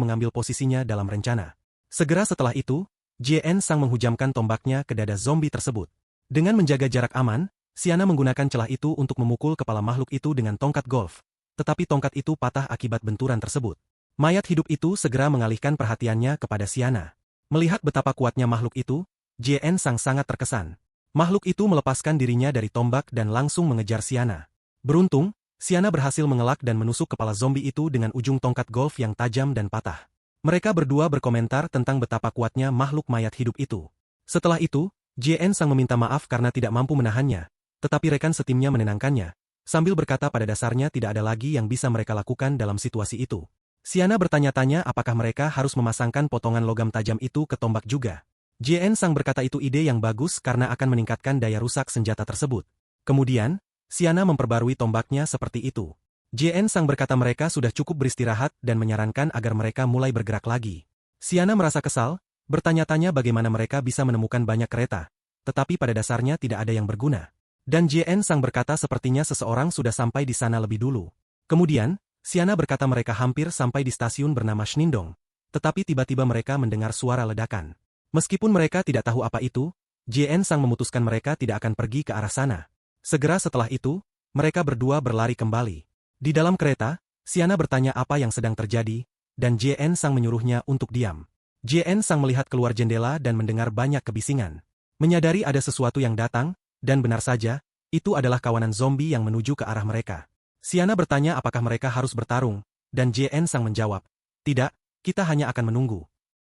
mengambil posisinya dalam rencana. Segera setelah itu, Jien Sang menghujamkan tombaknya ke dada zombie tersebut. Dengan menjaga jarak aman, Siana menggunakan celah itu untuk memukul kepala makhluk itu dengan tongkat golf, tetapi tongkat itu patah akibat benturan tersebut. Mayat hidup itu segera mengalihkan perhatiannya kepada Siana. Melihat betapa kuatnya makhluk itu, Jien Sang sangat terkesan. Makhluk itu melepaskan dirinya dari tombak dan langsung mengejar Siana. Beruntung, Siana berhasil mengelak dan menusuk kepala zombie itu dengan ujung tongkat golf yang tajam dan patah. Mereka berdua berkomentar tentang betapa kuatnya makhluk mayat hidup itu. Setelah itu, Jien Sang meminta maaf karena tidak mampu menahannya, tetapi rekan setimnya menenangkannya, sambil berkata pada dasarnya tidak ada lagi yang bisa mereka lakukan dalam situasi itu. Siana bertanya-tanya apakah mereka harus memasangkan potongan logam tajam itu ke tombak juga. Jien Sang berkata itu ide yang bagus karena akan meningkatkan daya rusak senjata tersebut. Kemudian, Siana memperbarui tombaknya seperti itu. Jien Sang berkata mereka sudah cukup beristirahat dan menyarankan agar mereka mulai bergerak lagi. Siana merasa kesal, bertanya-tanya bagaimana mereka bisa menemukan banyak kereta, tetapi pada dasarnya tidak ada yang berguna. Dan Jien Sang berkata sepertinya seseorang sudah sampai di sana lebih dulu. Kemudian, Siana berkata mereka hampir sampai di stasiun bernama Shnindong, tetapi tiba-tiba mereka mendengar suara ledakan. Meskipun mereka tidak tahu apa itu, Jien Sang memutuskan mereka tidak akan pergi ke arah sana. Segera setelah itu, mereka berdua berlari kembali. Di dalam kereta, Siana bertanya apa yang sedang terjadi, dan Jien Sang menyuruhnya untuk diam. Jien Sang melihat keluar jendela dan mendengar banyak kebisingan. Menyadari ada sesuatu yang datang, dan benar saja, itu adalah kawanan zombie yang menuju ke arah mereka. Siana bertanya apakah mereka harus bertarung, dan Jien Sang menjawab, "Tidak, kita hanya akan menunggu."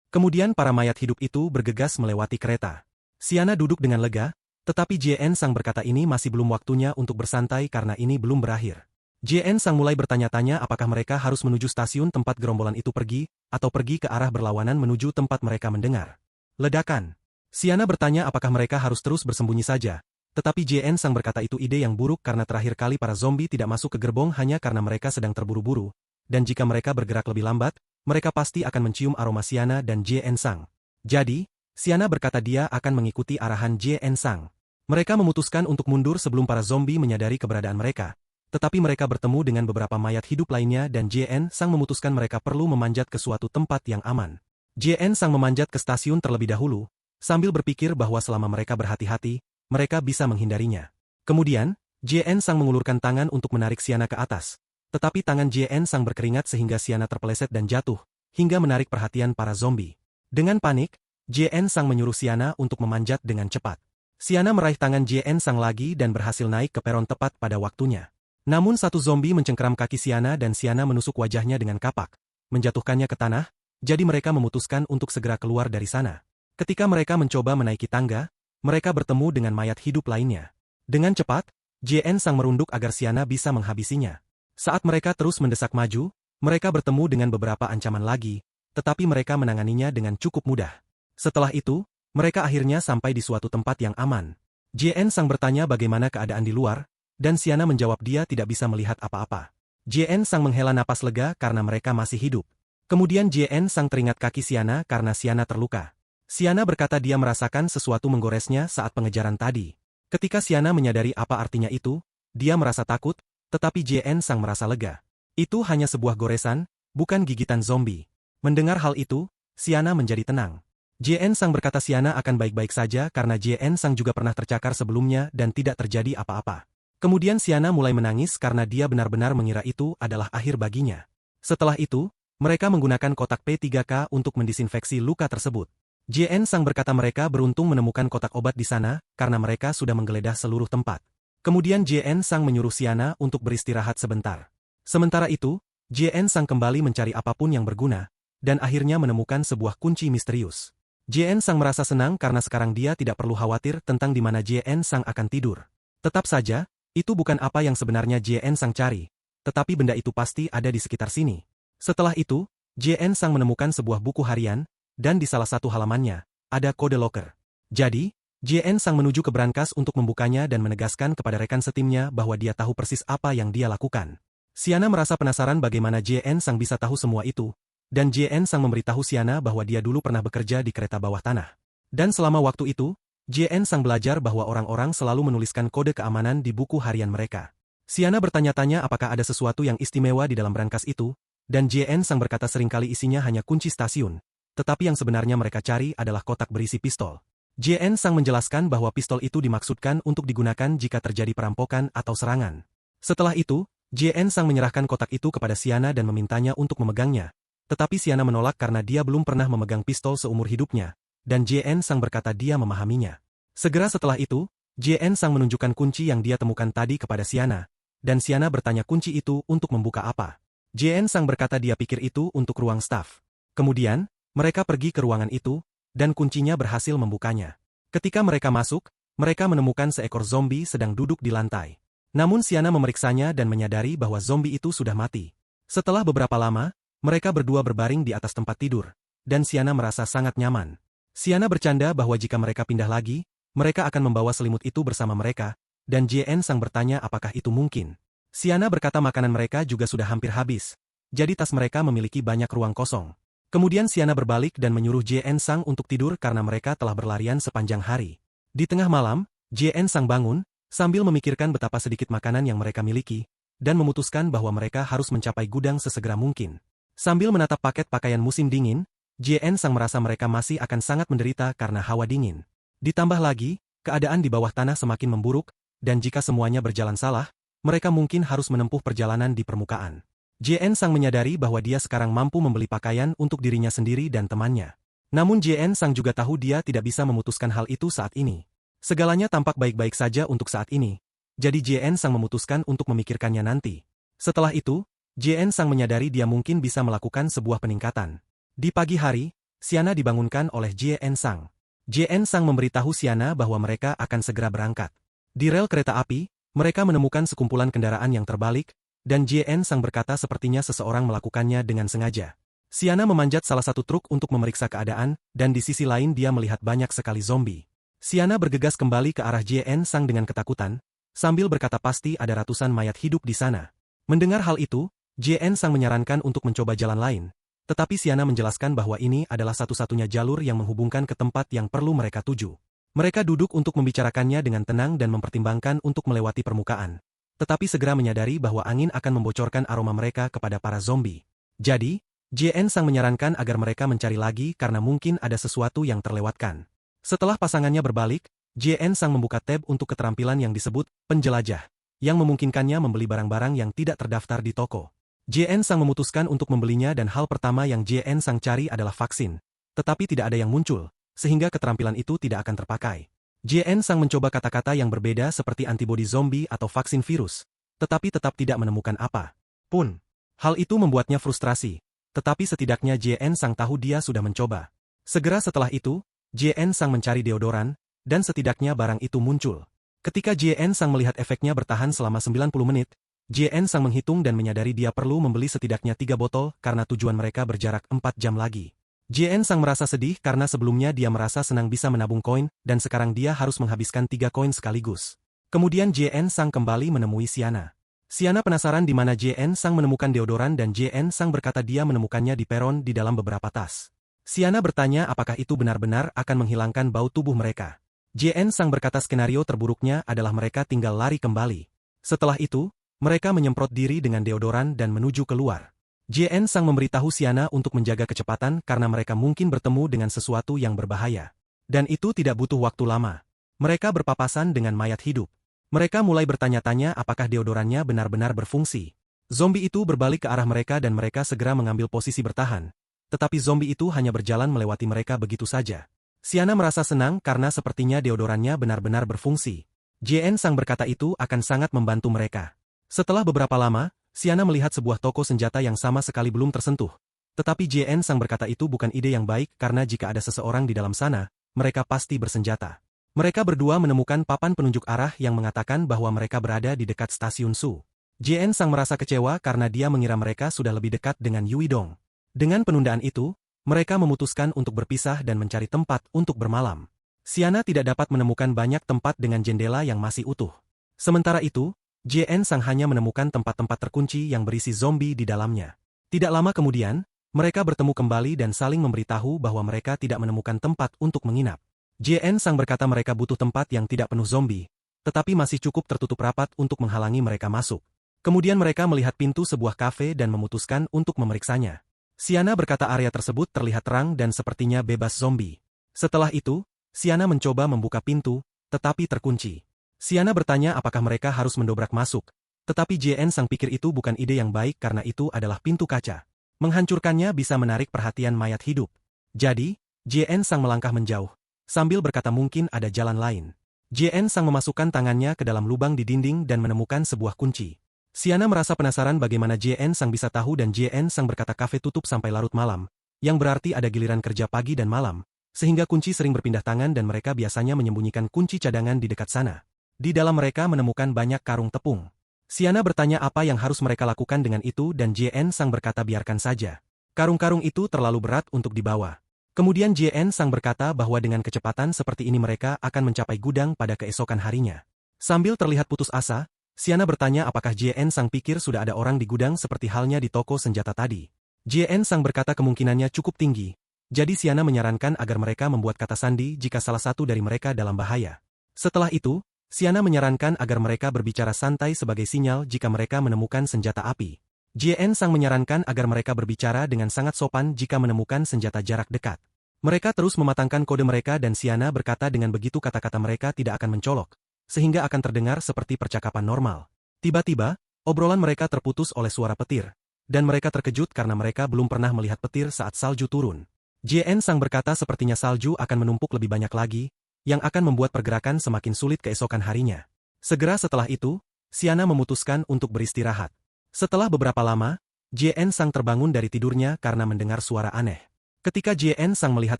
Kemudian para mayat hidup itu bergegas melewati kereta. Siana duduk dengan lega, tetapi Jien Sang berkata ini masih belum waktunya untuk bersantai karena ini belum berakhir. Jien Sang mulai bertanya-tanya apakah mereka harus menuju stasiun tempat gerombolan itu pergi, atau pergi ke arah berlawanan menuju tempat mereka mendengar ledakan. Siana bertanya apakah mereka harus terus bersembunyi saja. Tetapi Jien Sang berkata itu ide yang buruk karena terakhir kali para zombie tidak masuk ke gerbong hanya karena mereka sedang terburu-buru, dan jika mereka bergerak lebih lambat, mereka pasti akan mencium aroma Siana dan Jien Sang. Jadi, Siana berkata dia akan mengikuti arahan Jien Sang. Mereka memutuskan untuk mundur sebelum para zombie menyadari keberadaan mereka, tetapi mereka bertemu dengan beberapa mayat hidup lainnya dan Jien Sang memutuskan mereka perlu memanjat ke suatu tempat yang aman. Jien Sang memanjat ke stasiun terlebih dahulu, sambil berpikir bahwa selama mereka berhati-hati, mereka bisa menghindarinya. Kemudian, Jien Sang mengulurkan tangan untuk menarik Siana ke atas. Tetapi tangan Jien Sang berkeringat sehingga Siana terpeleset dan jatuh, hingga menarik perhatian para zombie. Dengan panik, Jien Sang menyuruh Siana untuk memanjat dengan cepat. Siana meraih tangan Jien Sang lagi dan berhasil naik ke peron tepat pada waktunya. Namun satu zombie mencengkeram kaki Siana dan Siana menusuk wajahnya dengan kapak, menjatuhkannya ke tanah, jadi mereka memutuskan untuk segera keluar dari sana. Ketika mereka mencoba menaiki tangga, mereka bertemu dengan mayat hidup lainnya. Dengan cepat, Jien Sang merunduk agar Siana bisa menghabisinya. Saat mereka terus mendesak maju, mereka bertemu dengan beberapa ancaman lagi, tetapi mereka menanganinya dengan cukup mudah. Setelah itu, mereka akhirnya sampai di suatu tempat yang aman. Jien Sang bertanya bagaimana keadaan di luar, dan Siana menjawab dia tidak bisa melihat apa-apa. Jien Sang menghela napas lega karena mereka masih hidup. Kemudian Jien Sang teringat kaki Siana karena Siana terluka. Siana berkata dia merasakan sesuatu menggoresnya saat pengejaran tadi. Ketika Siana menyadari apa artinya itu, dia merasa takut, tetapi Jien Sang merasa lega. Itu hanya sebuah goresan, bukan gigitan zombie. Mendengar hal itu, Xiana menjadi tenang. JN Sang berkata Xiana akan baik-baik saja karena JN Sang juga pernah tercakar sebelumnya dan tidak terjadi apa-apa. Kemudian Xiana mulai menangis karena dia benar-benar mengira itu adalah akhir baginya. Setelah itu, mereka menggunakan kotak P3K untuk mendisinfeksi luka tersebut. JN Sang berkata mereka beruntung menemukan kotak obat di sana karena mereka sudah menggeledah seluruh tempat. Kemudian JN Sang menyuruh Xiana untuk beristirahat sebentar. Sementara itu, JN Sang kembali mencari apapun yang berguna, dan akhirnya menemukan sebuah kunci misterius. JN Sang merasa senang karena sekarang dia tidak perlu khawatir tentang di mana JN Sang akan tidur. Tetap saja, itu bukan apa yang sebenarnya JN Sang cari, tetapi benda itu pasti ada di sekitar sini. Setelah itu, JN Sang menemukan sebuah buku harian, dan di salah satu halamannya, ada kode locker. Jadi, JN Sang menuju ke brankas untuk membukanya dan menegaskan kepada rekan setimnya bahwa dia tahu persis apa yang dia lakukan. Xiana merasa penasaran bagaimana JN Sang bisa tahu semua itu, dan JN Sang memberitahu Xiana bahwa dia dulu pernah bekerja di kereta bawah tanah. Dan selama waktu itu, JN Sang belajar bahwa orang-orang selalu menuliskan kode keamanan di buku harian mereka. Xiana bertanya-tanya apakah ada sesuatu yang istimewa di dalam brankas itu, dan JN Sang berkata seringkali isinya hanya kunci stasiun, tetapi yang sebenarnya mereka cari adalah kotak berisi pistol. JN Sang menjelaskan bahwa pistol itu dimaksudkan untuk digunakan jika terjadi perampokan atau serangan. Setelah itu, JN Sang menyerahkan kotak itu kepada Xiana dan memintanya untuk memegangnya. Tetapi Xiana menolak karena dia belum pernah memegang pistol seumur hidupnya, dan JN Sang berkata dia memahaminya. Segera setelah itu, JN Sang menunjukkan kunci yang dia temukan tadi kepada Xiana, dan Xiana bertanya kunci itu untuk membuka apa. JN Sang berkata dia pikir itu untuk ruang staf. Kemudian, mereka pergi ke ruangan itu, dan kuncinya berhasil membukanya. Ketika mereka masuk, mereka menemukan seekor zombie sedang duduk di lantai. Namun Xiana memeriksanya dan menyadari bahwa zombie itu sudah mati. Setelah beberapa lama, mereka berdua berbaring di atas tempat tidur, dan Xiana merasa sangat nyaman. Xiana bercanda bahwa jika mereka pindah lagi, mereka akan membawa selimut itu bersama mereka, dan JN Sang bertanya apakah itu mungkin. Xiana berkata makanan mereka juga sudah hampir habis, jadi tas mereka memiliki banyak ruang kosong. Kemudian Xiana berbalik dan menyuruh JN Sang untuk tidur karena mereka telah berlarian sepanjang hari. Di tengah malam, JN Sang bangun, sambil memikirkan betapa sedikit makanan yang mereka miliki, dan memutuskan bahwa mereka harus mencapai gudang sesegera mungkin. Sambil menatap paket pakaian musim dingin, JN Sang merasa mereka masih akan sangat menderita karena hawa dingin. Ditambah lagi, keadaan di bawah tanah semakin memburuk, dan jika semuanya berjalan salah, mereka mungkin harus menempuh perjalanan di permukaan. JN Sang menyadari bahwa dia sekarang mampu membeli pakaian untuk dirinya sendiri dan temannya. Namun JN Sang juga tahu dia tidak bisa memutuskan hal itu saat ini. Segalanya tampak baik-baik saja untuk saat ini, jadi JN Sang memutuskan untuk memikirkannya nanti. Setelah itu, JN Sang menyadari dia mungkin bisa melakukan sebuah peningkatan. Di pagi hari, Xiana dibangunkan oleh JN Sang. JN Sang memberitahu Xiana bahwa mereka akan segera berangkat. Di rel kereta api, mereka menemukan sekumpulan kendaraan yang terbalik, dan JN Sang berkata sepertinya seseorang melakukannya dengan sengaja. Xiana memanjat salah satu truk untuk memeriksa keadaan, dan di sisi lain dia melihat banyak sekali zombie. Xiana bergegas kembali ke arah JN Sang dengan ketakutan, sambil berkata pasti ada ratusan mayat hidup di sana. Mendengar hal itu, JN Sang menyarankan untuk mencoba jalan lain, tetapi Xiana menjelaskan bahwa ini adalah satu-satunya jalur yang menghubungkan ke tempat yang perlu mereka tuju. Mereka duduk untuk membicarakannya dengan tenang dan mempertimbangkan untuk melewati permukaan, tetapi segera menyadari bahwa angin akan membocorkan aroma mereka kepada para zombie. Jadi, JN Sang menyarankan agar mereka mencari lagi karena mungkin ada sesuatu yang terlewatkan. Setelah pasangannya berbalik, JN Sang membuka tab untuk keterampilan yang disebut penjelajah, yang memungkinkannya membeli barang-barang yang tidak terdaftar di toko. JN Sang memutuskan untuk membelinya dan hal pertama yang JN Sang cari adalah vaksin, tetapi tidak ada yang muncul, sehingga keterampilan itu tidak akan terpakai. JN Sang mencoba kata-kata yang berbeda seperti antibodi zombie atau vaksin virus, tetapi tetap tidak menemukan apa pun. Hal itu membuatnya frustrasi, tetapi setidaknya JN Sang tahu dia sudah mencoba. Segera setelah itu, JN Sang mencari deodoran, dan setidaknya barang itu muncul. Ketika JN Sang melihat efeknya bertahan selama 90 menit, JN Sang menghitung dan menyadari dia perlu membeli setidaknya 3 botol karena tujuan mereka berjarak 4 jam lagi. JN Sang merasa sedih karena sebelumnya dia merasa senang bisa menabung koin, dan sekarang dia harus menghabiskan 3 koin sekaligus. Kemudian JN Sang kembali menemui Xiana. Xiana penasaran di mana JN Sang menemukan deodoran dan JN Sang berkata dia menemukannya di peron di dalam beberapa tas. Xiana bertanya apakah itu benar-benar akan menghilangkan bau tubuh mereka. JN Sang berkata skenario terburuknya adalah mereka tinggal lari kembali. Setelah itu, mereka menyemprot diri dengan deodoran dan menuju keluar. JN Sang memberitahu Siana untuk menjaga kecepatan karena mereka mungkin bertemu dengan sesuatu yang berbahaya. Dan itu tidak butuh waktu lama. Mereka berpapasan dengan mayat hidup. Mereka mulai bertanya-tanya apakah deodorannya benar-benar berfungsi. Zombie itu berbalik ke arah mereka dan mereka segera mengambil posisi bertahan. Tetapi zombie itu hanya berjalan melewati mereka begitu saja. Siana merasa senang karena sepertinya deodorannya benar-benar berfungsi. JN Sang berkata itu akan sangat membantu mereka. Setelah beberapa lama, Siana melihat sebuah toko senjata yang sama sekali belum tersentuh. Tetapi JN Sang berkata itu bukan ide yang baik karena jika ada seseorang di dalam sana, mereka pasti bersenjata. Mereka berdua menemukan papan penunjuk arah yang mengatakan bahwa mereka berada di dekat stasiun Su. JN Sang merasa kecewa karena dia mengira mereka sudah lebih dekat dengan Yui Dong. Dengan penundaan itu, mereka memutuskan untuk berpisah dan mencari tempat untuk bermalam. Siana tidak dapat menemukan banyak tempat dengan jendela yang masih utuh. Sementara itu, JN Sang hanya menemukan tempat-tempat terkunci yang berisi zombie di dalamnya. Tidak lama kemudian, mereka bertemu kembali dan saling memberitahu bahwa mereka tidak menemukan tempat untuk menginap. JN Sang berkata mereka butuh tempat yang tidak penuh zombie, tetapi masih cukup tertutup rapat untuk menghalangi mereka masuk. Kemudian mereka melihat pintu sebuah kafe dan memutuskan untuk memeriksanya. Siana berkata area tersebut terlihat terang dan sepertinya bebas zombie. Setelah itu, Siana mencoba membuka pintu, tetapi terkunci. Siana bertanya apakah mereka harus mendobrak masuk, tetapi JN Sang pikir itu bukan ide yang baik karena itu adalah pintu kaca. Menghancurkannya bisa menarik perhatian mayat hidup. Jadi, JN Sang melangkah menjauh, sambil berkata mungkin ada jalan lain. JN Sang memasukkan tangannya ke dalam lubang di dinding dan menemukan sebuah kunci. Siana merasa penasaran bagaimana JN Sang bisa tahu dan JN Sang berkata kafe tutup sampai larut malam, yang berarti ada giliran kerja pagi dan malam, sehingga kunci sering berpindah tangan dan mereka biasanya menyembunyikan kunci cadangan di dekat sana. Di dalam mereka menemukan banyak karung tepung. Siana bertanya apa yang harus mereka lakukan dengan itu dan JN Sang berkata biarkan saja. Karung-karung itu terlalu berat untuk dibawa. Kemudian JN Sang berkata bahwa dengan kecepatan seperti ini mereka akan mencapai gudang pada keesokan harinya. Sambil terlihat putus asa, Siana bertanya apakah JN Sang pikir sudah ada orang di gudang seperti halnya di toko senjata tadi. JN Sang berkata kemungkinannya cukup tinggi. Jadi Siana menyarankan agar mereka membuat kata sandi jika salah satu dari mereka dalam bahaya. Setelah itu, Siana menyarankan agar mereka berbicara santai sebagai sinyal jika mereka menemukan senjata api. JN Sang menyarankan agar mereka berbicara dengan sangat sopan jika menemukan senjata jarak dekat. Mereka terus mematangkan kode mereka dan Siana berkata dengan begitu kata-kata mereka tidak akan mencolok, sehingga akan terdengar seperti percakapan normal. Tiba-tiba, obrolan mereka terputus oleh suara petir, dan mereka terkejut karena mereka belum pernah melihat petir saat salju turun. JN Sang berkata sepertinya salju akan menumpuk lebih banyak lagi, yang akan membuat pergerakan semakin sulit keesokan harinya. Segera setelah itu, Siana memutuskan untuk beristirahat. Setelah beberapa lama, JN Sang terbangun dari tidurnya karena mendengar suara aneh. Ketika JN Sang melihat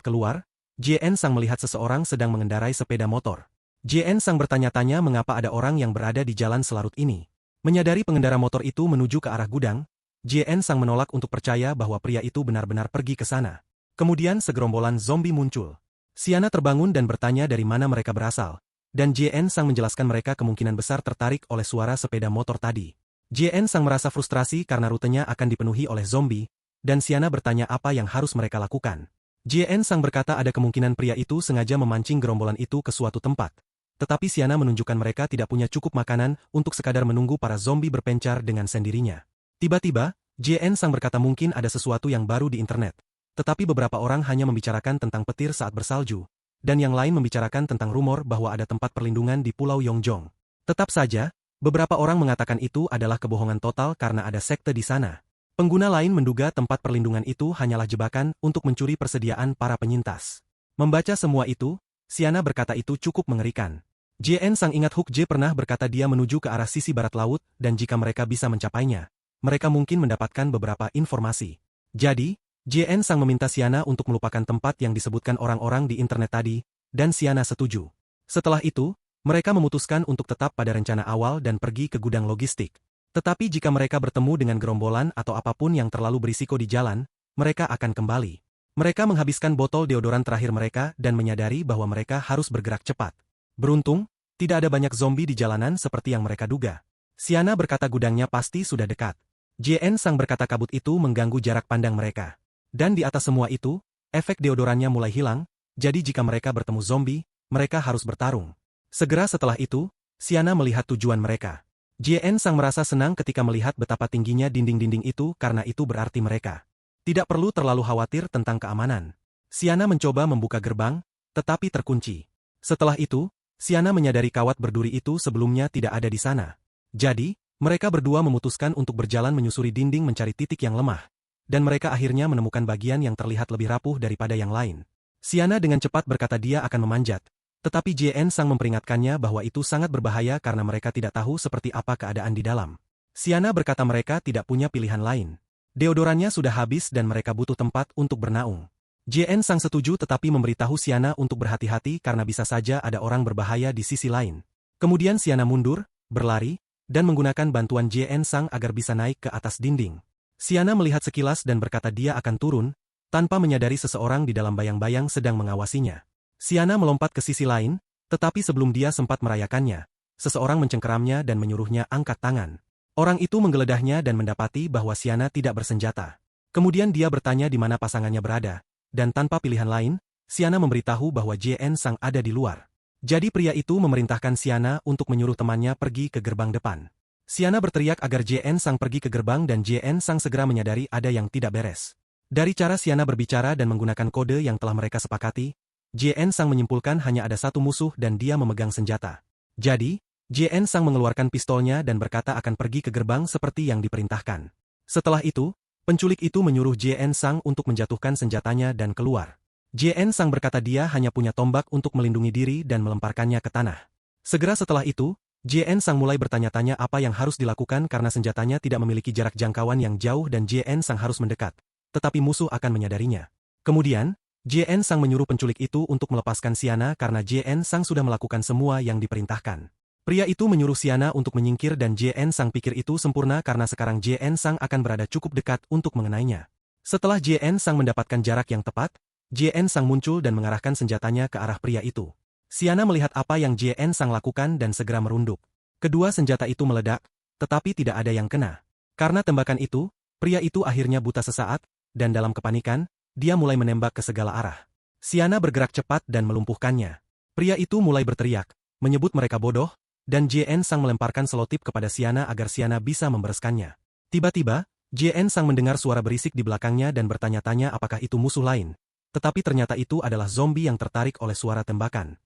keluar, JN Sang melihat seseorang sedang mengendarai sepeda motor. JN Sang bertanya-tanya mengapa ada orang yang berada di jalan selarut ini. Menyadari pengendara motor itu menuju ke arah gudang, JN Sang menolak untuk percaya bahwa pria itu benar-benar pergi ke sana. Kemudian segerombolan zombie muncul. Siana terbangun dan bertanya dari mana mereka berasal, dan JN Sang menjelaskan mereka kemungkinan besar tertarik oleh suara sepeda motor tadi. JN Sang merasa frustrasi karena rutenya akan dipenuhi oleh zombie, dan Siana bertanya apa yang harus mereka lakukan. JN Sang berkata ada kemungkinan pria itu sengaja memancing gerombolan itu ke suatu tempat. Tetapi Siana menunjukkan mereka tidak punya cukup makanan untuk sekadar menunggu para zombie berpencar dengan sendirinya. Tiba-tiba, JN Sang berkata mungkin ada sesuatu yang baru di internet. Tetapi beberapa orang hanya membicarakan tentang petir saat bersalju, dan yang lain membicarakan tentang rumor bahwa ada tempat perlindungan di Pulau Yongjong. Tetap saja, beberapa orang mengatakan itu adalah kebohongan total karena ada sekte di sana. Pengguna lain menduga tempat perlindungan itu hanyalah jebakan untuk mencuri persediaan para penyintas. Membaca semua itu, Siana berkata itu cukup mengerikan. JN Sang ingat Hook J pernah berkata dia menuju ke arah sisi barat laut dan jika mereka bisa mencapainya, mereka mungkin mendapatkan beberapa informasi. Jadi, JN Sang meminta Siana untuk melupakan tempat yang disebutkan orang-orang di internet tadi, dan Siana setuju. Setelah itu, mereka memutuskan untuk tetap pada rencana awal dan pergi ke gudang logistik. Tetapi jika mereka bertemu dengan gerombolan atau apapun yang terlalu berisiko di jalan, mereka akan kembali. Mereka menghabiskan botol deodoran terakhir mereka dan menyadari bahwa mereka harus bergerak cepat. Beruntung, tidak ada banyak zombie di jalanan seperti yang mereka duga. Siana berkata gudangnya pasti sudah dekat. JN Sang berkata kabut itu mengganggu jarak pandang mereka. Dan di atas semua itu, efek deodorannya mulai hilang, jadi jika mereka bertemu zombie, mereka harus bertarung. Segera setelah itu, Siana melihat tujuan mereka. JN Sang merasa senang ketika melihat betapa tingginya dinding-dinding itu karena itu berarti mereka tidak perlu terlalu khawatir tentang keamanan. Siana mencoba membuka gerbang, tetapi terkunci. Setelah itu, Siana menyadari kawat berduri itu sebelumnya tidak ada di sana. Jadi, mereka berdua memutuskan untuk berjalan menyusuri dinding mencari titik yang lemah. Dan mereka akhirnya menemukan bagian yang terlihat lebih rapuh daripada yang lain. Siana dengan cepat berkata dia akan memanjat. Tetapi JN Sang memperingatkannya bahwa itu sangat berbahaya karena mereka tidak tahu seperti apa keadaan di dalam. Siana berkata mereka tidak punya pilihan lain. Deodorannya sudah habis dan mereka butuh tempat untuk bernaung. JN Sang setuju tetapi memberitahu Siana untuk berhati-hati karena bisa saja ada orang berbahaya di sisi lain. Kemudian Siana mundur, berlari, dan menggunakan bantuan JN Sang agar bisa naik ke atas dinding. Siana melihat sekilas dan berkata dia akan turun, tanpa menyadari seseorang di dalam bayang-bayang sedang mengawasinya. Siana melompat ke sisi lain, tetapi sebelum dia sempat merayakannya, seseorang mencengkeramnya dan menyuruhnya angkat tangan. Orang itu menggeledahnya dan mendapati bahwa Siana tidak bersenjata. Kemudian dia bertanya di mana pasangannya berada, dan tanpa pilihan lain, Siana memberitahu bahwa JN Sang ada di luar. Jadi pria itu memerintahkan Siana untuk menyuruh temannya pergi ke gerbang depan. Siana berteriak agar JN Sang pergi ke gerbang dan JN Sang segera menyadari ada yang tidak beres. Dari cara Siana berbicara dan menggunakan kode yang telah mereka sepakati, JN Sang menyimpulkan hanya ada satu musuh dan dia memegang senjata. Jadi, JN Sang mengeluarkan pistolnya dan berkata akan pergi ke gerbang seperti yang diperintahkan. Setelah itu, penculik itu menyuruh JN Sang untuk menjatuhkan senjatanya dan keluar. JN Sang berkata dia hanya punya tombak untuk melindungi diri dan melemparkannya ke tanah. Segera setelah itu, JN Sang mulai bertanya-tanya apa yang harus dilakukan karena senjatanya tidak memiliki jarak jangkauan yang jauh dan JN Sang harus mendekat. Tetapi musuh akan menyadarinya. Kemudian, JN Sang menyuruh penculik itu untuk melepaskan Siana karena JN Sang sudah melakukan semua yang diperintahkan. Pria itu menyuruh Siana untuk menyingkir dan JN Sang pikir itu sempurna karena sekarang JN Sang akan berada cukup dekat untuk mengenainya. Setelah JN Sang mendapatkan jarak yang tepat, JN Sang muncul dan mengarahkan senjatanya ke arah pria itu. Siana melihat apa yang JN Sang lakukan dan segera merunduk. Kedua senjata itu meledak, tetapi tidak ada yang kena. Karena tembakan itu, pria itu akhirnya buta sesaat, dan dalam kepanikan, dia mulai menembak ke segala arah. Siana bergerak cepat dan melumpuhkannya. Pria itu mulai berteriak, menyebut mereka bodoh, dan JN Sang melemparkan selotip kepada Siana agar Siana bisa membereskannya. Tiba-tiba, JN Sang mendengar suara berisik di belakangnya dan bertanya-tanya apakah itu musuh lain. Tetapi ternyata itu adalah zombie yang tertarik oleh suara tembakan.